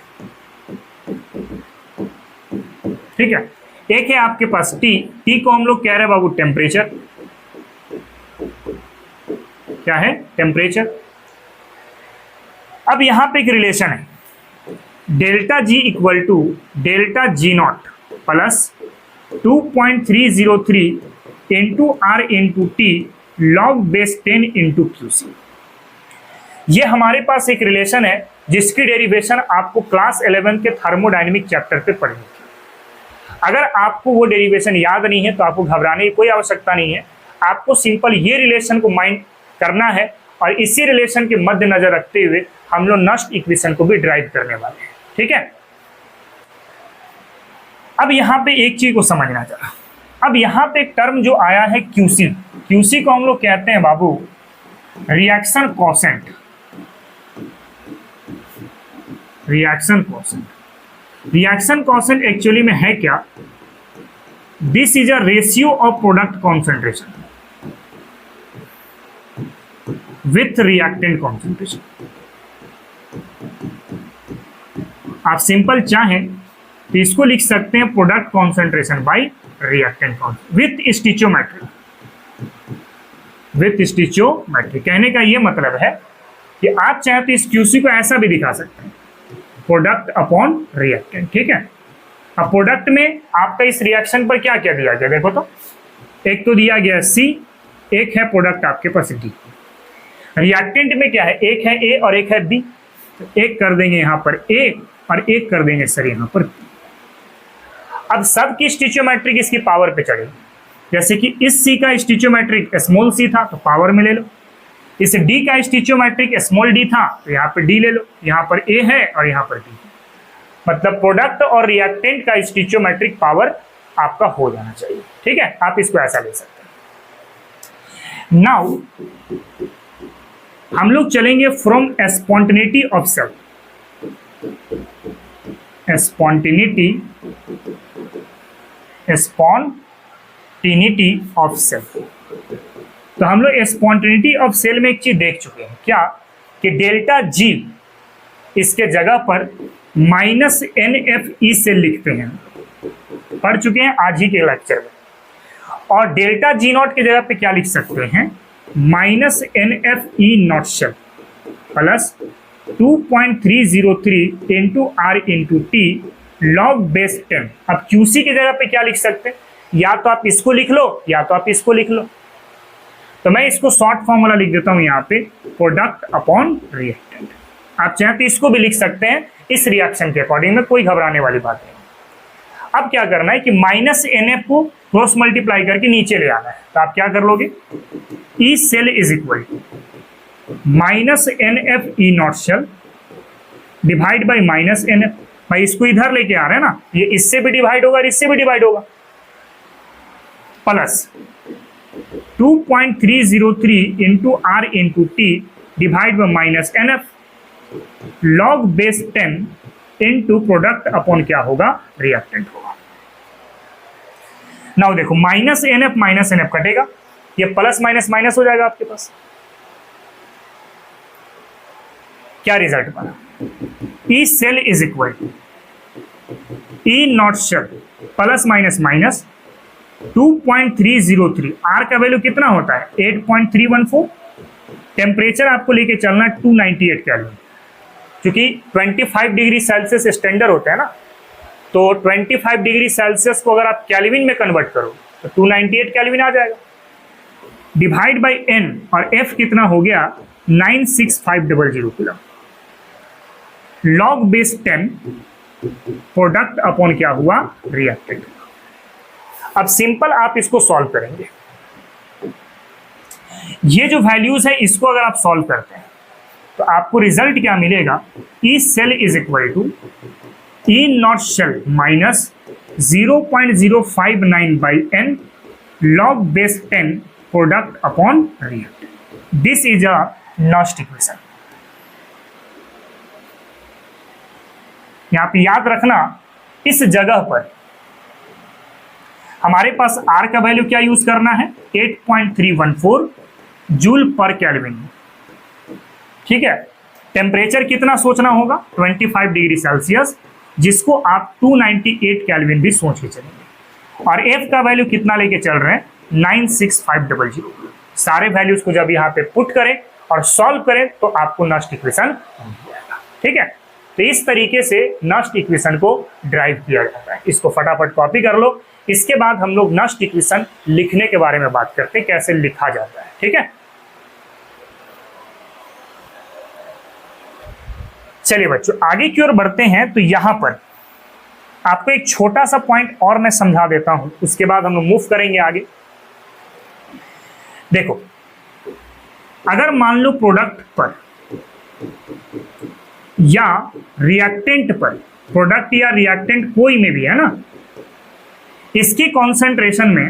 ठीक है। एक है आपके पास टी को हम लोग कह रहे हैं बाबू टेम्परेचर। क्या है? टेम्परेचर। अब यहां पे एक रिलेशन है, delta G equal to delta G naught plus 2.303 into R into T log base 10 into QC. ये हमारे पास एक रिलेशन है जिसकी डेरिवेशन आपको क्लास 11 के थर्मोडायनेमिक चैप्टर पे पढ़नी थी। अगर आपको वो डेरिवेशन याद नहीं है तो आपको घबराने की कोई आवश्यकता नहीं है। आपको सिंपल ये रिलेशन को माइंड करना है और इसी रिलेशन के मद्देनजर रखते हुए हम लोग नस्ट इक्वेशन को भी ड्राइव करने वाले हैं, ठीक है। अब यहाँ पे एक चीज को समझना चाहिए। अब यहाँ पे एक टर्म जो आया है क्यूसी, क्यूसी को हम लोग कहते हैं बाबू reaction quotient. Reaction quotient. Reaction quotient actually में है क्या? This is a ratio of product concentration with reactant concentration. आप सिंपल चाहें तो इसको लिख सकते हैं product concentration by reactant with stoichiometry. With stoichiometry कहने का ये मतलब है कि आप चाहे तो इस क्यूसी को ऐसा भी दिखा सकते हैं, प्रोडक्ट अपॉन रिएक्टेंट, ठीक है। अब प्रोडक्ट में आपका इस रिएक्शन पर क्या क्या दिया गया देखो तो, एक तो दिया गया सी, एक है प्रोडक्ट आपके पास डी। रिएक्टेंट में क्या है? एक है ए और एक है बी। तो एक कर देंगे यहां पर ए और एक कर देंगे सर यहां पर। अब सब की स्टिचोमेट्रिक इसकी पावर पे चढ़ेगी। जैसे कि इस सी का स्टिचोमेट्रिक स्मॉल सी था तो पावर में ले लो, इस डी का स्टिचोमेट्रिक स्मॉल डी था तो यहाँ पर डी ले लो, यहाँ पर ए है और यहाँ पर डी। मतलब प्रोडक्ट और रिएक्टेंट का स्टिचोमेट्रिक पावर आपका हो जाना चाहिए, ठीक है। आप इसको ऐसा ले सकते हैं। नाउ हम लोग चलेंगे from spontaneity of cell. Spontaneity of cell. तो हम लोग स्पॉन्टेनिटी ऑफ सेल में एक चीज देख चुके हैं क्या, कि डेल्टा जी इसके जगह पर -NFE से लिखते हैं, पढ़ चुके हैं आज ही के लेक्चर में। और डेल्टा जी नॉट की जगह पे क्या लिख सकते हैं? -NFE naught cell plus 2.303 into R into T log base 10। अब क्यूसी की जगह पे क्या लिख सकते हैं? या तो आप इसको लिख लो या तो आप इसको लिख लो। तो मैं इसको शॉर्ट फॉर्मूला लिख देता हूं यहाँ पे, प्रोडक्ट अपॉन रिएक्टेंट। आप चाहें तो इसको भी लिख सकते हैं इस रिएक्शन के अकॉर्डिंग में, कोई घबराने वाली बात नहीं। अब क्या करना है कि -NF को क्रॉस मल्टीप्लाई करके नीचे ले आना है। तो आप क्या कर लोगे? E cell is equal to -NFE naught cell divide by -NF। भाई इसको इधर लेके आ रहे हैं ना, ये इससे भी डिवाइड होगा और इससे भी डिवाइड होगा, plus 2.303 into R into T divide by -NF log base 10 into product upon क्या होगा? रिएक्टेंट होगा। नाउ देखो -NF कटेगा, ये प्लस माइनस माइनस हो जाएगा आपके पास। क्या रिजल्ट बना? E cell is equal to E naught cell plus minus minus 2.303। R का वैल्यू कितना होता है? 8.314। टेम्परेचर आपको लेके चलना 298 केल्विन, क्योंकि 25 डिग्री सेल्सियस स्टैंडर्ड होता है ना, तो 25 डिग्री सेल्सियस को अगर आप केल्विन में कन्वर्ट करो तो 298 केल्विन आ जाएगा। डिवाइड बाई n, और f कितना हो गया 96500 coulomb. Log base 10 product upon क्या हुआ, रिएक्टेंट। अब सिंपल आप इसको सॉल्व करेंगे। ये जो वैल्यूज है इसको अगर आप सॉल्व करते हैं तो आपको रिजल्ट क्या मिलेगा, E cell is equal to E naught cell minus 0.059 by n log base 10 product upon reactant. This is a Nernst equation. यहां पे याद रखना, इस जगह पर हमारे पास R का वैल्यू क्या यूज करना है, 8.314 जूल पर केल्विन। ठीक है, टेम्परेचर कितना सोचना होगा, 25 डिग्री सेल्सियस, जिसको आप 298 केल्विन भी सोच के चलेंगे। और F का वैल्यू कितना लेके चल रहे हैं, 96500। सारे वैल्यूज को जब यहाँ पे पुट करें और सॉल्व करें तो आपको नस्ट इक्वेशन मिल जाएगा। ठीक है, तो इस तरीके से नस्ट इक्वेशन को ड्राइव किया जाता है। इसको फटाफट कॉपी कर लो। इसके बाद हम लोग नस्ट इक्वेशन लिखने के बारे में बात करते हैं, कैसे लिखा जाता है। ठीक है, चलिए बच्चों आगे की ओर बढ़ते हैं। तो यहां पर आपको एक छोटा सा पॉइंट और मैं समझा देता हूं, उसके बाद हम लोग मूव करेंगे आगे। देखो, अगर मान लो प्रोडक्ट पर या रिएक्टेंट पर, प्रोडक्ट या रिएक्टेंट कोई में भी है ना, इसकी कॉन्सेंट्रेशन में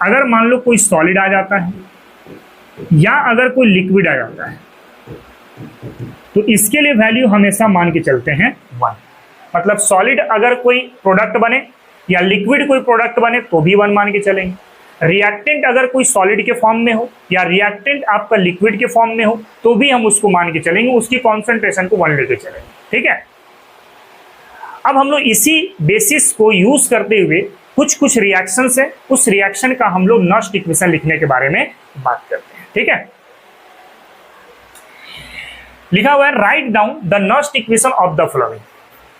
अगर मान लो कोई सॉलिड आ जाता है या अगर कोई लिक्विड आ जाता है, तो इसके लिए वैल्यू हमेशा मान के चलते हैं 1। मतलब सॉलिड अगर कोई प्रोडक्ट बने या लिक्विड कोई प्रोडक्ट बने तो भी 1 मान के चलेंगे। रिएक्टेंट अगर कोई सॉलिड के फॉर्म में हो या रिएक्टेंट आपका लिक्विड के फॉर्म में हो तो भी हम उसको मान के चलेंगे, उसकी कॉन्सेंट्रेशन को 1 लेके चलेंगे। ठीक है, अब हम लोग इसी बेसिस को यूज करते हुए कुछ रिएक्शन है, उस रिएक्शन का हम लोग नस्ट इक्वेशन लिखने के बारे में बात करते हैं। ठीक है, लिखा हुआ है write down the Nernst equation of the following.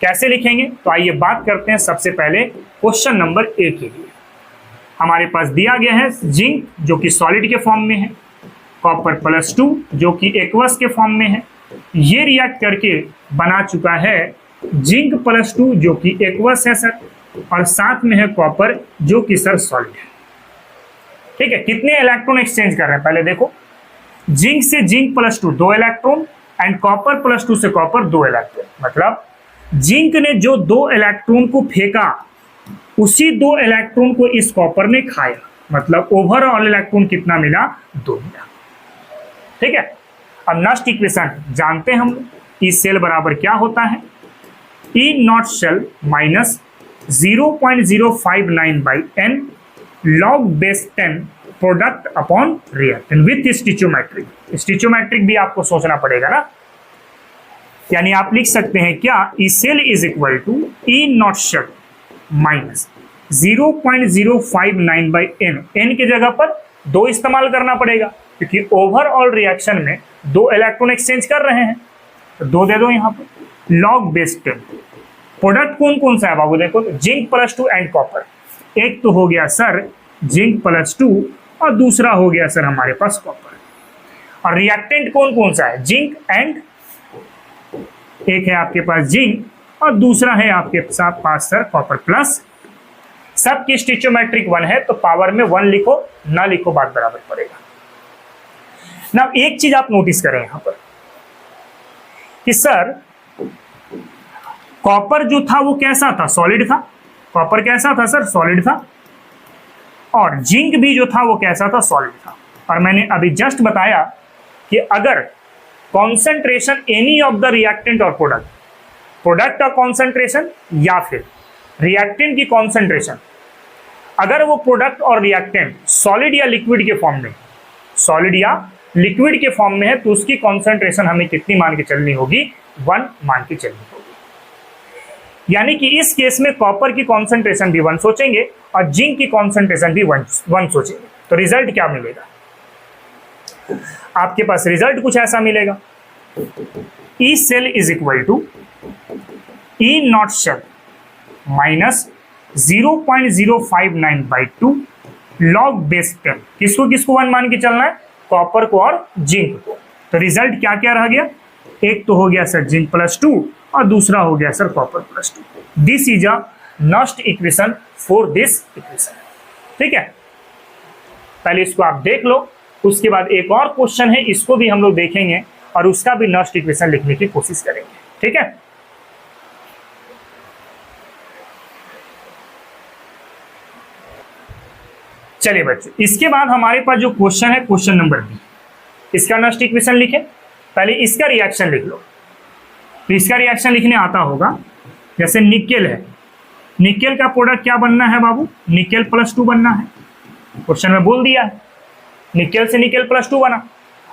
कैसे लिखेंगे, तो आइए बात करते हैं। सबसे पहले क्वेश्चन नंबर ए के लिए हमारे पास दिया गया है जिंक जो कि सॉलिड के फॉर्म में है, कॉपर +2 जो कि एक्वस के फॉर्म में है, ये रिएक्ट करके बना चुका है जिंक +2 जो कि एक्वस है सर, और साथ में है कॉपर जो कि सर सॉलिड है। ठीक है, कितने इलेक्ट्रॉन एक्सचेंज कर रहे हैं पहले देखो, जिंक से जिंक +2 2 इलेक्ट्रॉन एंड कॉपर +2 से कॉपर 2 इलेक्ट्रॉन। मतलब जिंक ने जो 2 इलेक्ट्रॉन को फेंका उसी 2 इलेक्ट्रॉन को इस कॉपर ने खाया, मतलब ओवरऑल इलेक्ट्रॉन कितना मिला, 2 मिला। ठीक है, अब नस्ट इक्वेशन जानते हैं हम, ई सेल बराबर क्या होता है, E naught cell minus 0.059 by n log base 10 product upon reactant with stoichiometric. Stoichiometric भी आपको सोचना पड़ेगा ना, यानी आप लिख सकते हैं क्या, E cell is equal to E naught cell minus 0.059 by n के जगह पर 2 इस्तेमाल करना पड़ेगा क्योंकि ओवरऑल रिएक्शन में 2 इलेक्ट्रॉन एक्सचेंज कर रहे हैं, तो 2 दे दो यहाँ पर। लॉग बेस 10 प्रोडक्ट कौन कौन सा है बाबू, देखो जिंक +2 एंड कॉपर। एक तो हो गया सर जिंक +2 और दूसरा हो गया सर हमारे पास कॉपर। और रिएक्टेंट कौन कौन सा है, जिंक एंड, एक है आपके पास जिंक और दूसरा है आपके पास सर कॉपर प्लस। सबकी स्टिचोमेट्रिक 1 है तो पावर में 1 लिखो, ना लिखो बात बराबर पड़ेगा ना। एक चीज आप नोटिस करें यहां पर कि सर कॉपर जो था वो कैसा था, सॉलिड था। कॉपर कैसा था सर, सॉलिड था। और जिंक भी जो था वो कैसा था, सॉलिड था। और मैंने अभी जस्ट बताया कि अगर concentration any of the reactant और प्रोडक्ट, प्रोडक्ट का कॉन्सेंट्रेशन या फिर रिएक्टेंट की कॉन्सेंट्रेशन, अगर वो प्रोडक्ट और रिएक्टेंट सॉलिड या लिक्विड के फॉर्म में, सॉलिड या लिक्विड के फॉर्म में है तो उसकी कॉन्सेंट्रेशन हमें कितनी मान के चलनी होगी, 1 मान के चलनी होगी। यानी कि इस केस में कॉपर की कॉन्सेंट्रेशन भी 1 सोचेंगे और जिंक की कॉन्सेंट्रेशन भी 1 सोचेंगे, तो रिजल्ट क्या मिलेगा आपके पास, रिजल्ट कुछ ऐसा मिलेगा, E cell is equal to E naught cell minus 0.059 by 2 log base 10। किसको किसको 1 मान के चलना है? कॉपर को और जिंक को। तो रिजल्ट क्या क्या रह गया? एक तो हो गया सर जिंक +2 और दूसरा हो गया sir copper +2। This is a Nernst equation for this equation. ठीक है, पहले इसको आप देख लो, उसके बाद एक और क्वेश्चन है, इसको भी हम लोग देखेंगे और उसका भी नॉस्ट इक्वेशन लिखने की कोशिश करेंगे। ठीक है, चलिए बच्चों, इसके बाद हमारे पास जो क्वेश्चन है, क्वेश्चन नंबर बी, इसका नॉस्ट इक्वेशन लिखे। पहले इसका रिएक्शन लिख लो। तो इसका रिएक्शन लिखने आता होगा, जैसे निकेल है, निकेल का प्रोडक्ट क्या बनना है बाबू? निकेल +2 बनना है। क्वेश्चन में बोल दिया है, निकेल से निकेल +2 बना,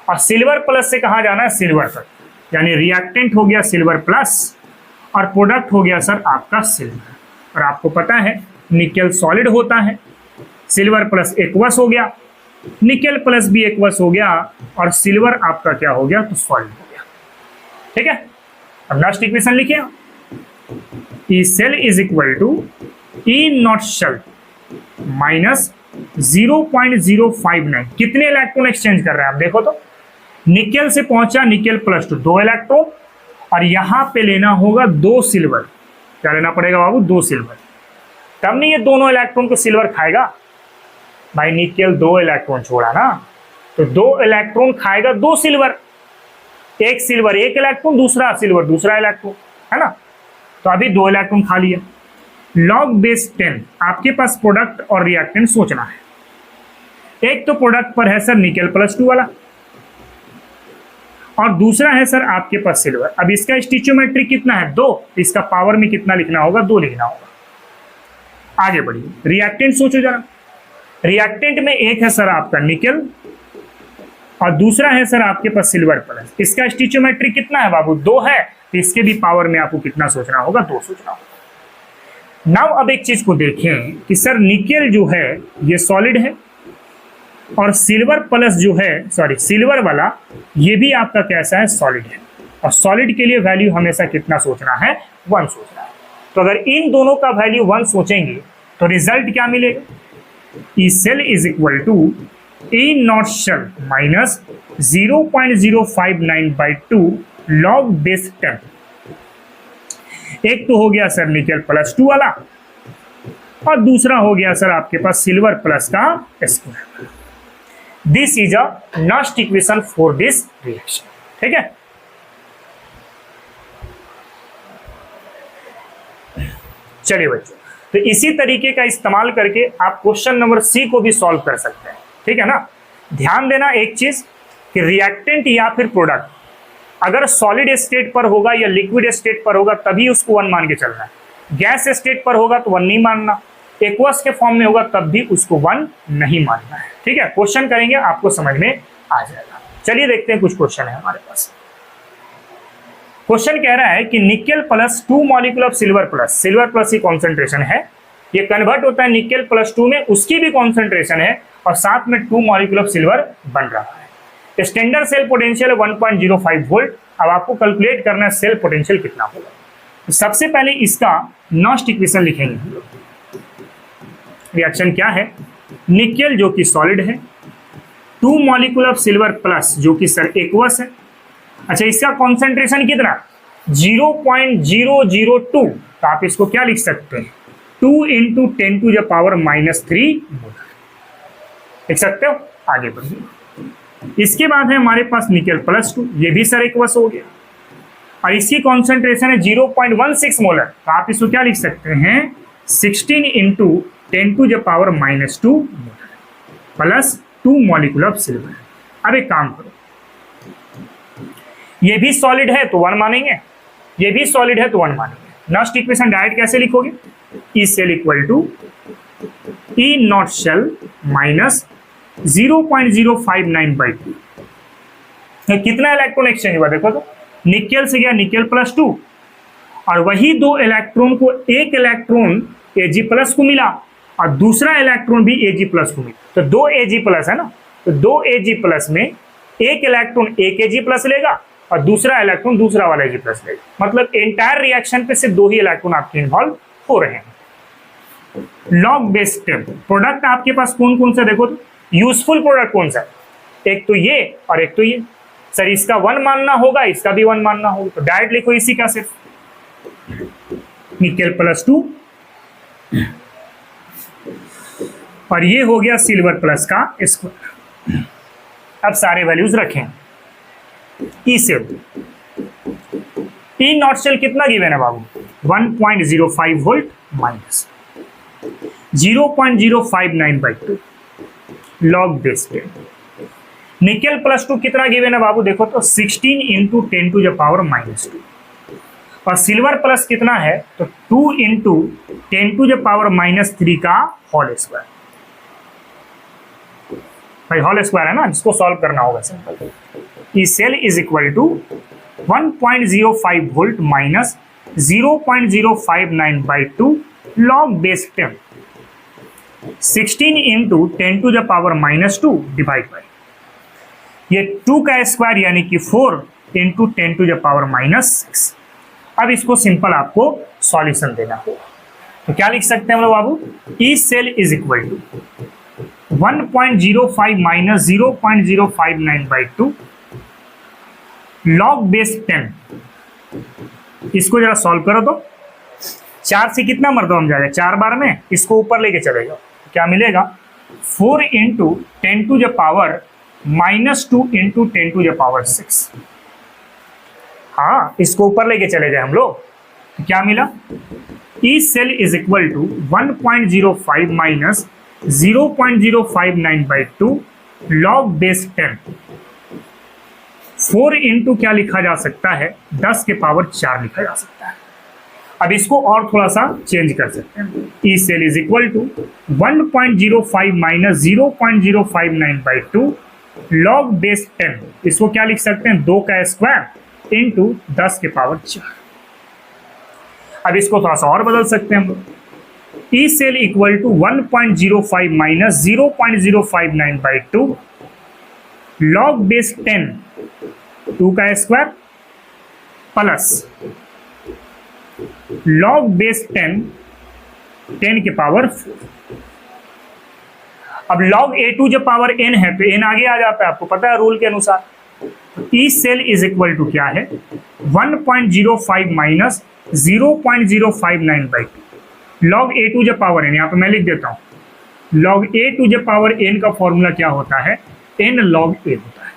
और सिल्वर प्लस से कहाँ जाना है? सिल्वर तक, यानी रिएक्टेंट हो गया सिल्वर प्लस और प्रोडक्ट हो गया सर आपका सिल्वर। और आपको पता है निकेल सॉलिड होता है, सिल्वर प्लस एक्वस हो गया, निकेल प्लस भी एक्वस हो गया, और सिल्वर आपका क्या हो गया? तो सॉलिड हो गया। ठीक है, अब लास्ट इक्वेशन लिखिए, E cell is equal to E naught cell minus 0.059। कितने इलेक्ट्रॉन एक्सचेंज कर रहे हैं आप देखो तो? निकेल से पहुंचा निकेल +2, 2 इलेक्ट्रॉन, और यहां पे लेना होगा 2 सिल्वर। क्या लेना पड़ेगा बाबू? 2 सिल्वर। तब नहीं ये दोनों इलेक्ट्रॉन को सिल्वर खाएगा भाई, निकेल 2 इलेक्ट्रॉन छोड़ा ना, तो 2 इलेक्ट्रॉन खाएगा 2 सिल्वर, एक सिल्वर 1 इलेक्ट्रॉन, दूसरा सिल्वर दूसरा इलेक्ट्रॉन, है ना? तो अभी 2 इलेक्ट्रॉन खा लिया। लॉग बेस 10, आपके पास प्रोडक्ट और रिएक्टेंट सोचना है। एक तो प्रोडक्ट पर है सर निकेल +2 वाला, और दूसरा है सर आपके पास सिल्वर। अब इसका स्टिचोमेट्री कितना है? 2, इसका पावर में कितना लिखना होगा? 2 लिखना होगा। आगे बढ़िए, रिएक्टेंट सोचो जरा। रिएक्टेंट में एक है सर आपका निकेल और दूसरा है सर आपके पास सिल्वर प्लस। इसका स्टिचोमेट्री कितना है बाबू? 2 है, तो इसके भी पावर में आपको कितना सोचना होगा? 2 सोचना होगा। नाउ अब एक चीज को देखें कि सर निकेल जो है ये सॉलिड है, और सिल्वर प्लस जो है, सॉरी सिल्वर वाला, ये भी आपका कैसा है? सॉलिड है। और सॉलिड के लिए वैल्यू हमेशा कितना सोचना है? 1 सोचना है। तो अगर इन दोनों का वैल्यू 1 सोचेंगे तो रिजल्ट क्या मिलेगा? E cell is equal to E naught cell minus 0.059/2 log base 10। एक तो हो गया सर निकेल +2 वाला, और दूसरा हो गया सर आपके पास सिल्वर प्लस का square. This is a Nernst equation for this reaction. ठीक है, चलिए बच्चों, तो इसी तरीके का इस्तेमाल करके आप क्वेश्चन नंबर सी को भी सॉल्व कर सकते हैं। ठीक है ना? ध्यान देना एक चीज कि रिएक्टेंट या फिर प्रोडक्ट अगर सॉलिड स्टेट पर होगा या लिक्विड स्टेट पर होगा तभी उसको 1 मान के चलना है। गैस स्टेट पर होगा तो 1 नहीं मानना, एक्वस के फॉर्म में होगा तब भी उसको 1 नहीं मानना है। ठीक है, क्वेश्चन करेंगे आपको समझ में आ जाएगा। चलिए देखते हैं, कुछ क्वेश्चन है हमारे पास। क्वेश्चन कह रहा है कि nickel plus 2 molecule of silver plus की कॉन्सेंट्रेशन है, ये कन्वर्ट होता है निकेल +2 में, उसकी भी कॉन्सेंट्रेशन है, और साथ में 2 मॉलिक्यूल ऑफ सिल्वर बन रहा है। स्टैंडर्ड सेल पोटेंशियल है 1.05 वोल्ट। अब आपको कैलकुलेट करना है सेल पोटेंशियल कितना होगा। तो सबसे पहले इसका नॉस्ट इक्वेशन लिखेंगे हम लोग। रिएक्शन क्या है? निकेल जो कि सॉलिड है, 2 मॉलिक्यूल ऑफ सिल्वर प्लस जो कि सर एक्वस है। अच्छा, इसका कॉन्सेंट्रेशन कितना? 0.002। तो आप इसको क्या लिख सकते हैं? 2 × 10⁻³ लिख सकते हो। आगे बढ़िए, इसके बाद है हमारे पास निकेल +2, ये भी सर एक्वस हो गया, और इसकी कॉन्सेंट्रेशन है 0.16 मोलर। तो आप इसको क्या लिख सकते हैं? 16 × 10⁻² molar plus 2 molecule of silver. अब एक काम करो, ये भी सॉलिड है तो 1 मानेंगे, ये भी सॉलिड है तो 1 मानेंगे। नॉस्ट इक्वेशन डायरेक्ट कैसे लिखोगे? E cell equal to E naught cell minus 0.059/2। कितना इलेक्ट्रॉन एक्सचेंज हुआ देखो तो? निकेल से गया निकेल +2, और वही 2 इलेक्ट्रॉन को एक इलेक्ट्रॉन Ag+ को मिला और दूसरा इलेक्ट्रॉन भी Ag+ को मिला। तो 2 Ag+ है ना, तो 2 Ag+ में एक इलेक्ट्रॉन एक Ag+ लेगा और दूसरा इलेक्ट्रॉन दूसरा वाला Ag+ लेगा। मतलब एंटायर रिएक्शन पे सिर्फ 2 ही इलेक्ट्रॉन आपके इन्वॉल्व हो रहे हैं। Log base 10। प्रोडक्ट आपके पास कौन कौन सा देखो तो, यूजफुल प्रोडक्ट कौन सा है, एक तो ये और एक तो ये। सर इसका 1 मानना होगा, इसका भी 1 मानना होगा, तो डायरेक्ट लिखो इसी का सिर्फ निकेल प्लस 2 और ये हो गया सिल्वर प्लस का स्क्वायर। अब सारे वैल्यूज रखें। E cell, E naught cell कितना गिवन है बाबू, 1.05 volt minus 0.059/2 log base 10। Nickel plus 2 कितना गिवन है बाबू, देखो तो 16 इंटू 10⁻⁻2 और सिल्वर प्लस कितना है तो 2 इंटू 10⁻⁻3 का होल स्क्वायर। भाई होल स्क्वायर है ना, जिसको सॉल्व करना होगा simple. E cell is equal to 1.05 volt minus 0.059/2 log base 10, 16 into 10⁻⁻2 divide by ये 2 का स्क्वायर यानी कि 4 इंटू 10⁻⁻6। अब इसको सिंपल आपको सॉल्यूशन देना होगा, तो क्या लिख सकते हैं हम लोग बाबू, E cell is equal to 1.05 minus 0.059/2 log base 10। इसको जरा सॉल्व करो तो 4 से कितना मर्तबा जाएगा, 4 बार में इसको ऊपर लेके चलेगा, क्या मिलेगा 4 इंटू 10⁻⁻2 इंटू 10⁻6। हाँ इसको ऊपर लेके चले जाए हम लोग, तो क्या मिला, E cell is equal to 1.05 minus 0.059/2 log base 10। 4 into क्या लिखा जा सकता है, 10 के पावर 4 लिखा जा सकता है। अब इसको और थोड़ा सा चेंज कर सकते हैं, E cell is equal to 1.05 minus 0.059/2 log base 10। इसको क्या लिख सकते हैं, 2 का स्क्वायर इंटू 10 के पावर 4। अब इसको थोड़ा सा और बदल सकते हैं हम लोग, E cell equal to 1.05 minus 0.059/2 log base 10, 2 का स्क्वायर प्लस लॉग बेस 10, 10 के पावर 4। अब लॉग a2 जब पावर n है तो n आगे आ जाता है, आपको पता है रूल के अनुसार। E cell is equal to क्या है, 1.05 माइनस 0.059/2 लॉग a2 जब पावर n, यहाँ पे मैं लिख देता हूँ, लॉग a2 जब पावर n का फॉर्मूला क्या होता है, n लॉग a होता है,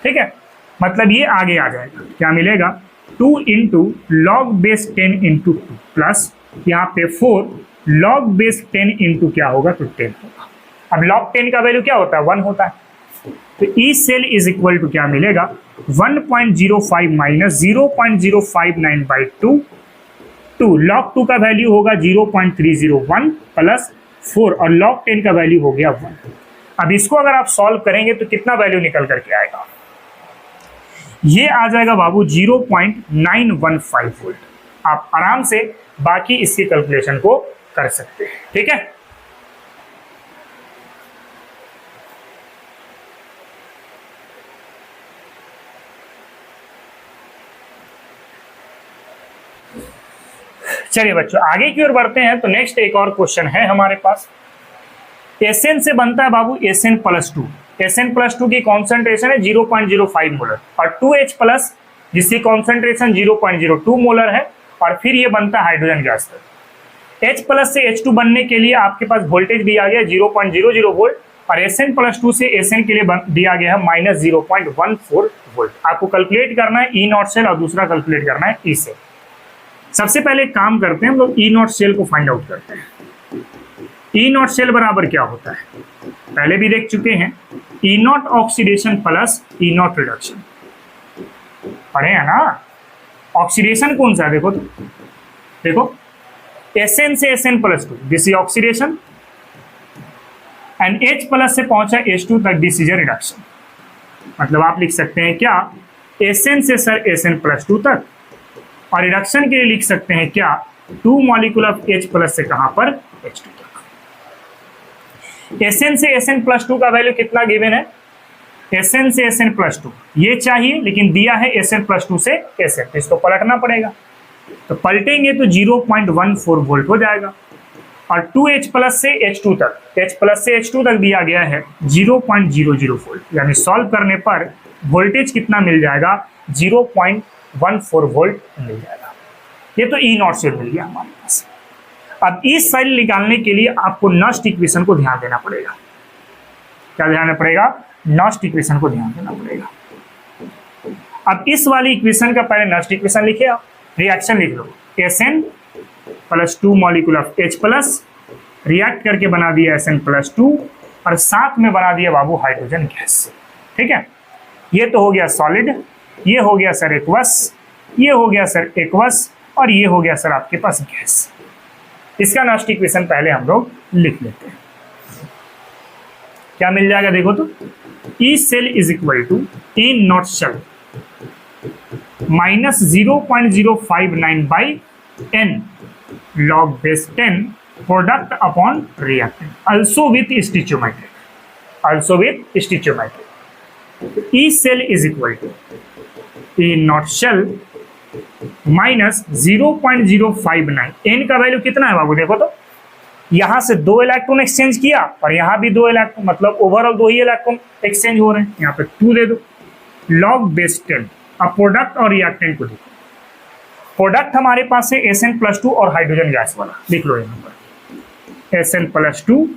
ठीक है। मतलब ये आगे आ जाएगा, क्या मिलेगा 2 into log base 10 into 2 plus यहाँ पे 4 लॉग बेस 10 इंटू क्या होगा तो 10 होगा। अब लॉग 10 का वैल्यू क्या होता है, 1 होता है, तो E cell is equal to क्या मिलेगा 1.05 माइनस 0.059/2 लॉग 2 का वैल्यू होगा 0.301 प्लस 4 और लॉग 10 का वैल्यू हो गया 1। अब इसको अगर आप सॉल्व करेंगे तो कितना वैल्यू निकल करके आएगा, ये आ जाएगा बाबू 0.915 वोल्ट। आप आराम से बाकी इसकी कैलकुलेशन को कर सकते हैं, ठीक है। चलिए बच्चों आगे की ओर बढ़ते हैं, तो नेक्स्ट एक और क्वेश्चन है हमारे पास। Sn से बनता है बाबू Sn प्लस 2। Sn प्लस 2 की कॉन्सेंट्रेशन है 0.05 मोलर और 2H प्लस जिसकी कॉन्सेंट्रेशन 0.02 मोलर है, और फिर ये बनता है हाइड्रोजन गैस तक। H प्लस से H2 बनने के लिए आपके पास वोल्टेज दिया गया 0.00 वोल्ट और Sn प्लस 2 से Sn के लिए दिया गया है माइनस 0.14 वोल्ट। आपको कैलकुलेट करना है ई नॉट सेल और दूसरा कैलकुलेट करना है ई सेल। सबसे पहले काम करते हैं हम लोग, ई नॉट सेल को फाइंड आउट करते हैं। ई नॉट सेल बराबर क्या होता है, पहले भी देख चुके हैं, E naught oxidation plus E naught reduction, पढ़े हैं ना। ऑक्सीडेशन कौन सा है, देखो तो, देखो Sn से Sn plus 2 this is oxidation and H plus से पहुंचा H2 तक दिस इज रिडक्शन। मतलब आप लिख सकते हैं क्या, Sn से सर Sn प्लस 2 तक, और रिडक्शन के लिए लिख सकते हैं क्या 2 मॉलिक्यूल ऑफ H प्लस से कहां पर H2 तक। Sn से Sn प्लस 2 का वैल्यू कितना गिवन है, Sn से Sn प्लस 2 ये चाहिए, लेकिन दिया है Sn प्लस 2 से Sn, तो इसको पलटना पड़ेगा। तो पलटेंगे तो 0.14 वोल्ट हो जाएगा। और 2H प्लस से H2 तक, H प्लस से H2 तक दिया गया है 0.00 वोल्ट, यानी सॉल्व करने पर वोल्टेज कितना मिल जाएगा, 0.14 वोल्ट मिल जाएगा। ये तो ई नॉट सेल मिल गया हमारे पास। अब इस सेल निकालने के लिए आपको नस्ट इक्वेशन को ध्यान देना पड़ेगा। क्या ध्यान देना पड़ेगा, नस्ट इक्वेशन को ध्यान देना पड़ेगा। अब इस वाली इक्वेशन का पहले नस्ट इक्वेशन लिखे आप, रिएक्शन लिख लो, Sn plus 2 molecule of H plus, react करके बना दिया Sn+2 और साथ में बना दिया बाबू हाइड्रोजन गैस। ठीक है, ये तो हो गया सॉलिड, ये हो गया सर एक्वस, ये हो गया सर एक्वस, और ये हो गया सर आपके पास गैस। इसका नस्ट इक्वेशन पहले हम लोग लिख लेते हैं। क्या मिल जाएगा देखो तो, E cell is equal to E naught cell minus 0.059 by n log base 10 product upon reactant, also with stoichiometric, also with stoichiometric। E cell is equal to E naught shell minus 0.059। n का वैल्यू कितना है बाबू देखो तो, यहां से 2 इलेक्ट्रॉन एक्सचेंज किया और यहां भी 2 इलेक्ट्रॉन, मतलब ओवरऑल 2 ही इलेक्ट्रॉन एक्सचेंज हो रहे हैं। यहाँ पे 2 दे दो, log base 10। अब प्रोडक्ट और रिएक्टेंट को देखो, प्रोडक्ट हमारे पास है Sn+2 और हाइड्रोजन गैस वाला, लिख लो यहाँ पर Sn+2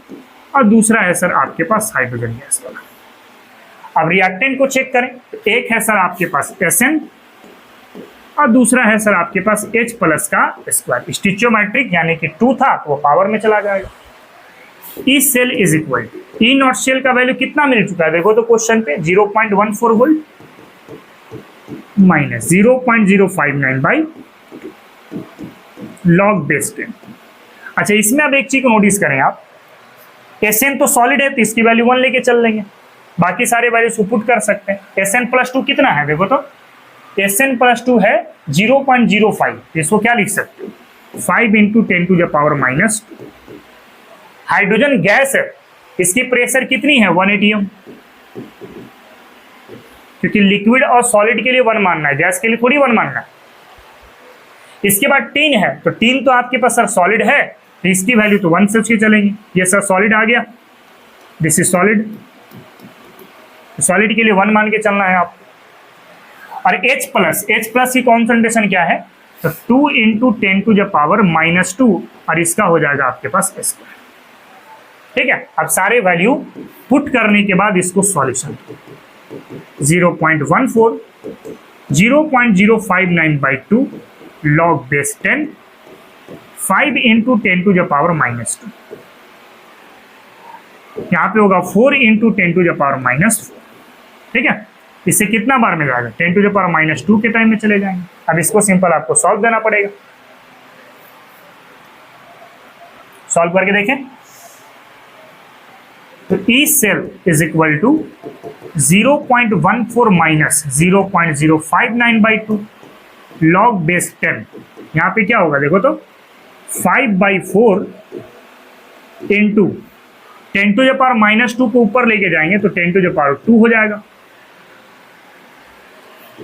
और दूसरा है सर आपके पास हाइड्रोजन गैस वाला। अब रिएक्टेंट को चेक करें, एक है सर आपके पास Sn और दूसरा है सर आपके पास H प्लस का स्क्वायर, स्टिचियोमेट्रिक यानी कि 2 था तो वो पावर में चला जाएगा। E cell is equal to E naught cell का वैल्यू कितना मिल चुका है देखो तो क्वेश्चन पे, 0.14 volt minus 0.059 by log base 10। अच्छा, इसमें अब एक चीज को नोटिस करें आप, Sn तो सॉलिड है तो इसकी वैल्यू 1 लेके चल लेंगे, बाकी सारे वैल्यूज को पुट कर सकते हैं। Sn+2 कितना है देखो तो, Sn+2 है 0.05, इसको क्या लिख सकते हो, 5 × 10⁻⁻²। हाइड्रोजन गैस है, इसकी प्रेशर कितनी है 1 atm, क्योंकि लिक्विड और सॉलिड के लिए 1 मानना है, गैस के लिए थोड़ी 1 मानना है। इसके बाद टीन है, तो टीन तो आपके पास सर सॉलिड है तो इसकी वैल्यू तो 1 से उसके चलेंगे। ये सर सॉलिड आ गया, दिस इज सॉलिड, सॉलिड के लिए 1 मान के चलना है आप। और H प्लस की कॉन्सेंट्रेशन क्या है, तो 2 × 10⁻⁻² और इसका हो जाएगा आपके पास स्क्वायर। ठीक है, अब सारे वैल्यू पुट करने के बाद इसको सॉल्यूशन 0.14, 0.059/2 log base 10, 5 × 10⁻⁻²। यहाँ पे होगा 4 × 10⁻⁻4। ठीक है, इससे कितना बार में जाएगा, 10⁻⁻² के टाइम में चले जाएंगे। अब इसको सिंपल आपको सॉल्व देना पड़ेगा, सॉल्व करके देखें तो E cell is equal to 0.14 minus 0.059/2 log base 10। यहाँ पे क्या होगा देखो तो, 5/4 इंटू 10⁻⁻² को ऊपर लेके जाएंगे तो 10⁻² हो जाएगा।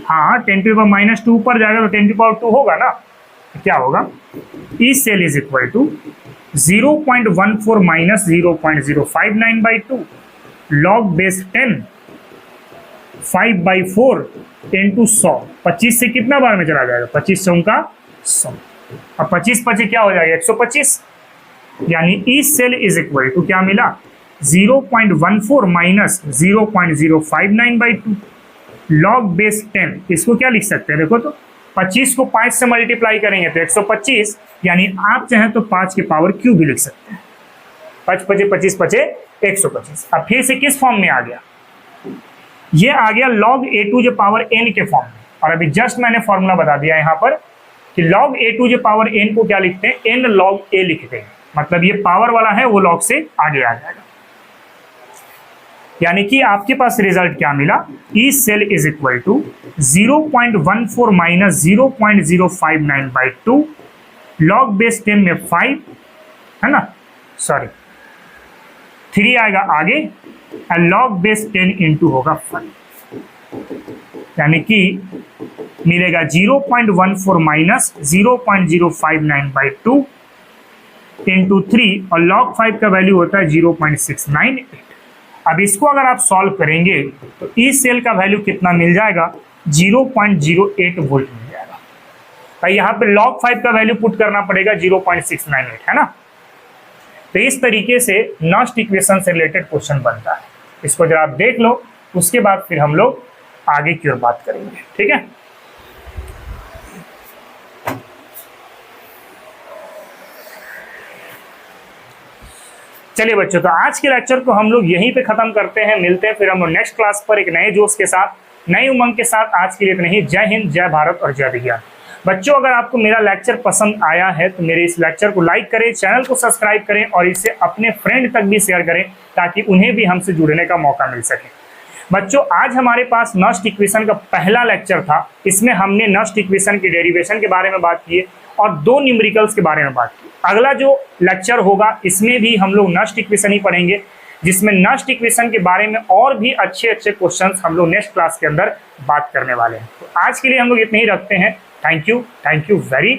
हाँ, 10⁻² ऊपर जाएगा तो 10⁻² होगा ना, तो क्या होगा, E cell is equal to 0.14 minus 0.059/2 log base 10, 5/4 into 100। 25 से कितना बार में चला जाएगा, 25 से उनका 100। अब 25 क्या हो जाएगा, 125। यानी E cell is equal to क्या मिला, 0.14 माइनस 0.059/2 लॉग बेस 10। इसको क्या लिख सकते हैं देखो तो, 25 को 5 से मल्टीप्लाई करेंगे तो 125, यानी आप चाहें तो 5 की पावर क्यूब भी लिख सकते हैं। 5 × 25 = 125। अब फिर से किस फॉर्म में आ गया, ये आ गया log a⁴n के फॉर्म में। और अभी जस्ट मैंने फॉर्मूला बता दिया यहाँ पर कि log a⁴n को क्या लिखते हैं, n log a लिखते हैं, मतलब ये पावर वाला है वो log से आगे आ जाएगा। यानी कि आपके पास रिजल्ट क्या मिला, E cell is equal to 0.14 minus 0.059/2 log base 10 में 5 है ना, सॉरी 3 आएगा आगे, और लॉग बेस 10 इंटू होगा 5, यानी कि मिलेगा 0.14 माइनस 0.059/2 इंटू 3 और log 5 का वैल्यू होता है 0.698। अब इसको अगर आप सॉल्व करेंगे तो इस सेल का वैल्यू कितना मिल जाएगा, 0.08 वोल्ट मिल जाएगा। तो यहाँ पे log 5 का वैल्यू पुट करना पड़ेगा 0.698, है ना। तो इस तरीके से नॉस्ट इक्वेशन से रिलेटेड क्वेश्चन बनता है। इसको जरा आप देख लो, उसके बाद फिर हम लोग आगे की ओर बात करेंगे, ठीक है। चलिए बच्चों, तो आज के लेक्चर को हम लोग यहीं पे खत्म करते हैं। मिलते हैं फिर हम लोग नेक्स्ट क्लास पर एक नए जोश के साथ, नई उमंग के साथ। आज के लिए इतना ही। जय हिंद, जय भारत और जय विज्ञान। बच्चों, अगर आपको मेरा लेक्चर पसंद आया है तो मेरे इस लेक्चर को लाइक करें, चैनल को सब्सक्राइब करें और इसे अपने फ्रेंड तक भी शेयर करें ताकि उन्हें भी हमसे जुड़ने का मौका मिल सके। बच्चों, आज हमारे पास नॉस्ट इक्वेशन का पहला लेक्चर था। इसमें हमने नॉस्ट इक्वेशन की डेरिवेशन के बारे में बात की और 2 न्यूमेरिकल्स के बारे में बात की। अगला जो लेक्चर होगा इसमें भी हम लोग नॉस्ट इक्वेशन ही पढ़ेंगे, जिसमें नॉस्ट इक्वेशन के बारे में और भी अच्छे अच्छे क्वेश्चंस हम लोग नेक्स्ट क्लास के अंदर बात करने वाले हैं। तो आज के लिए हम लोग इतने ही रखते हैं। Thank you very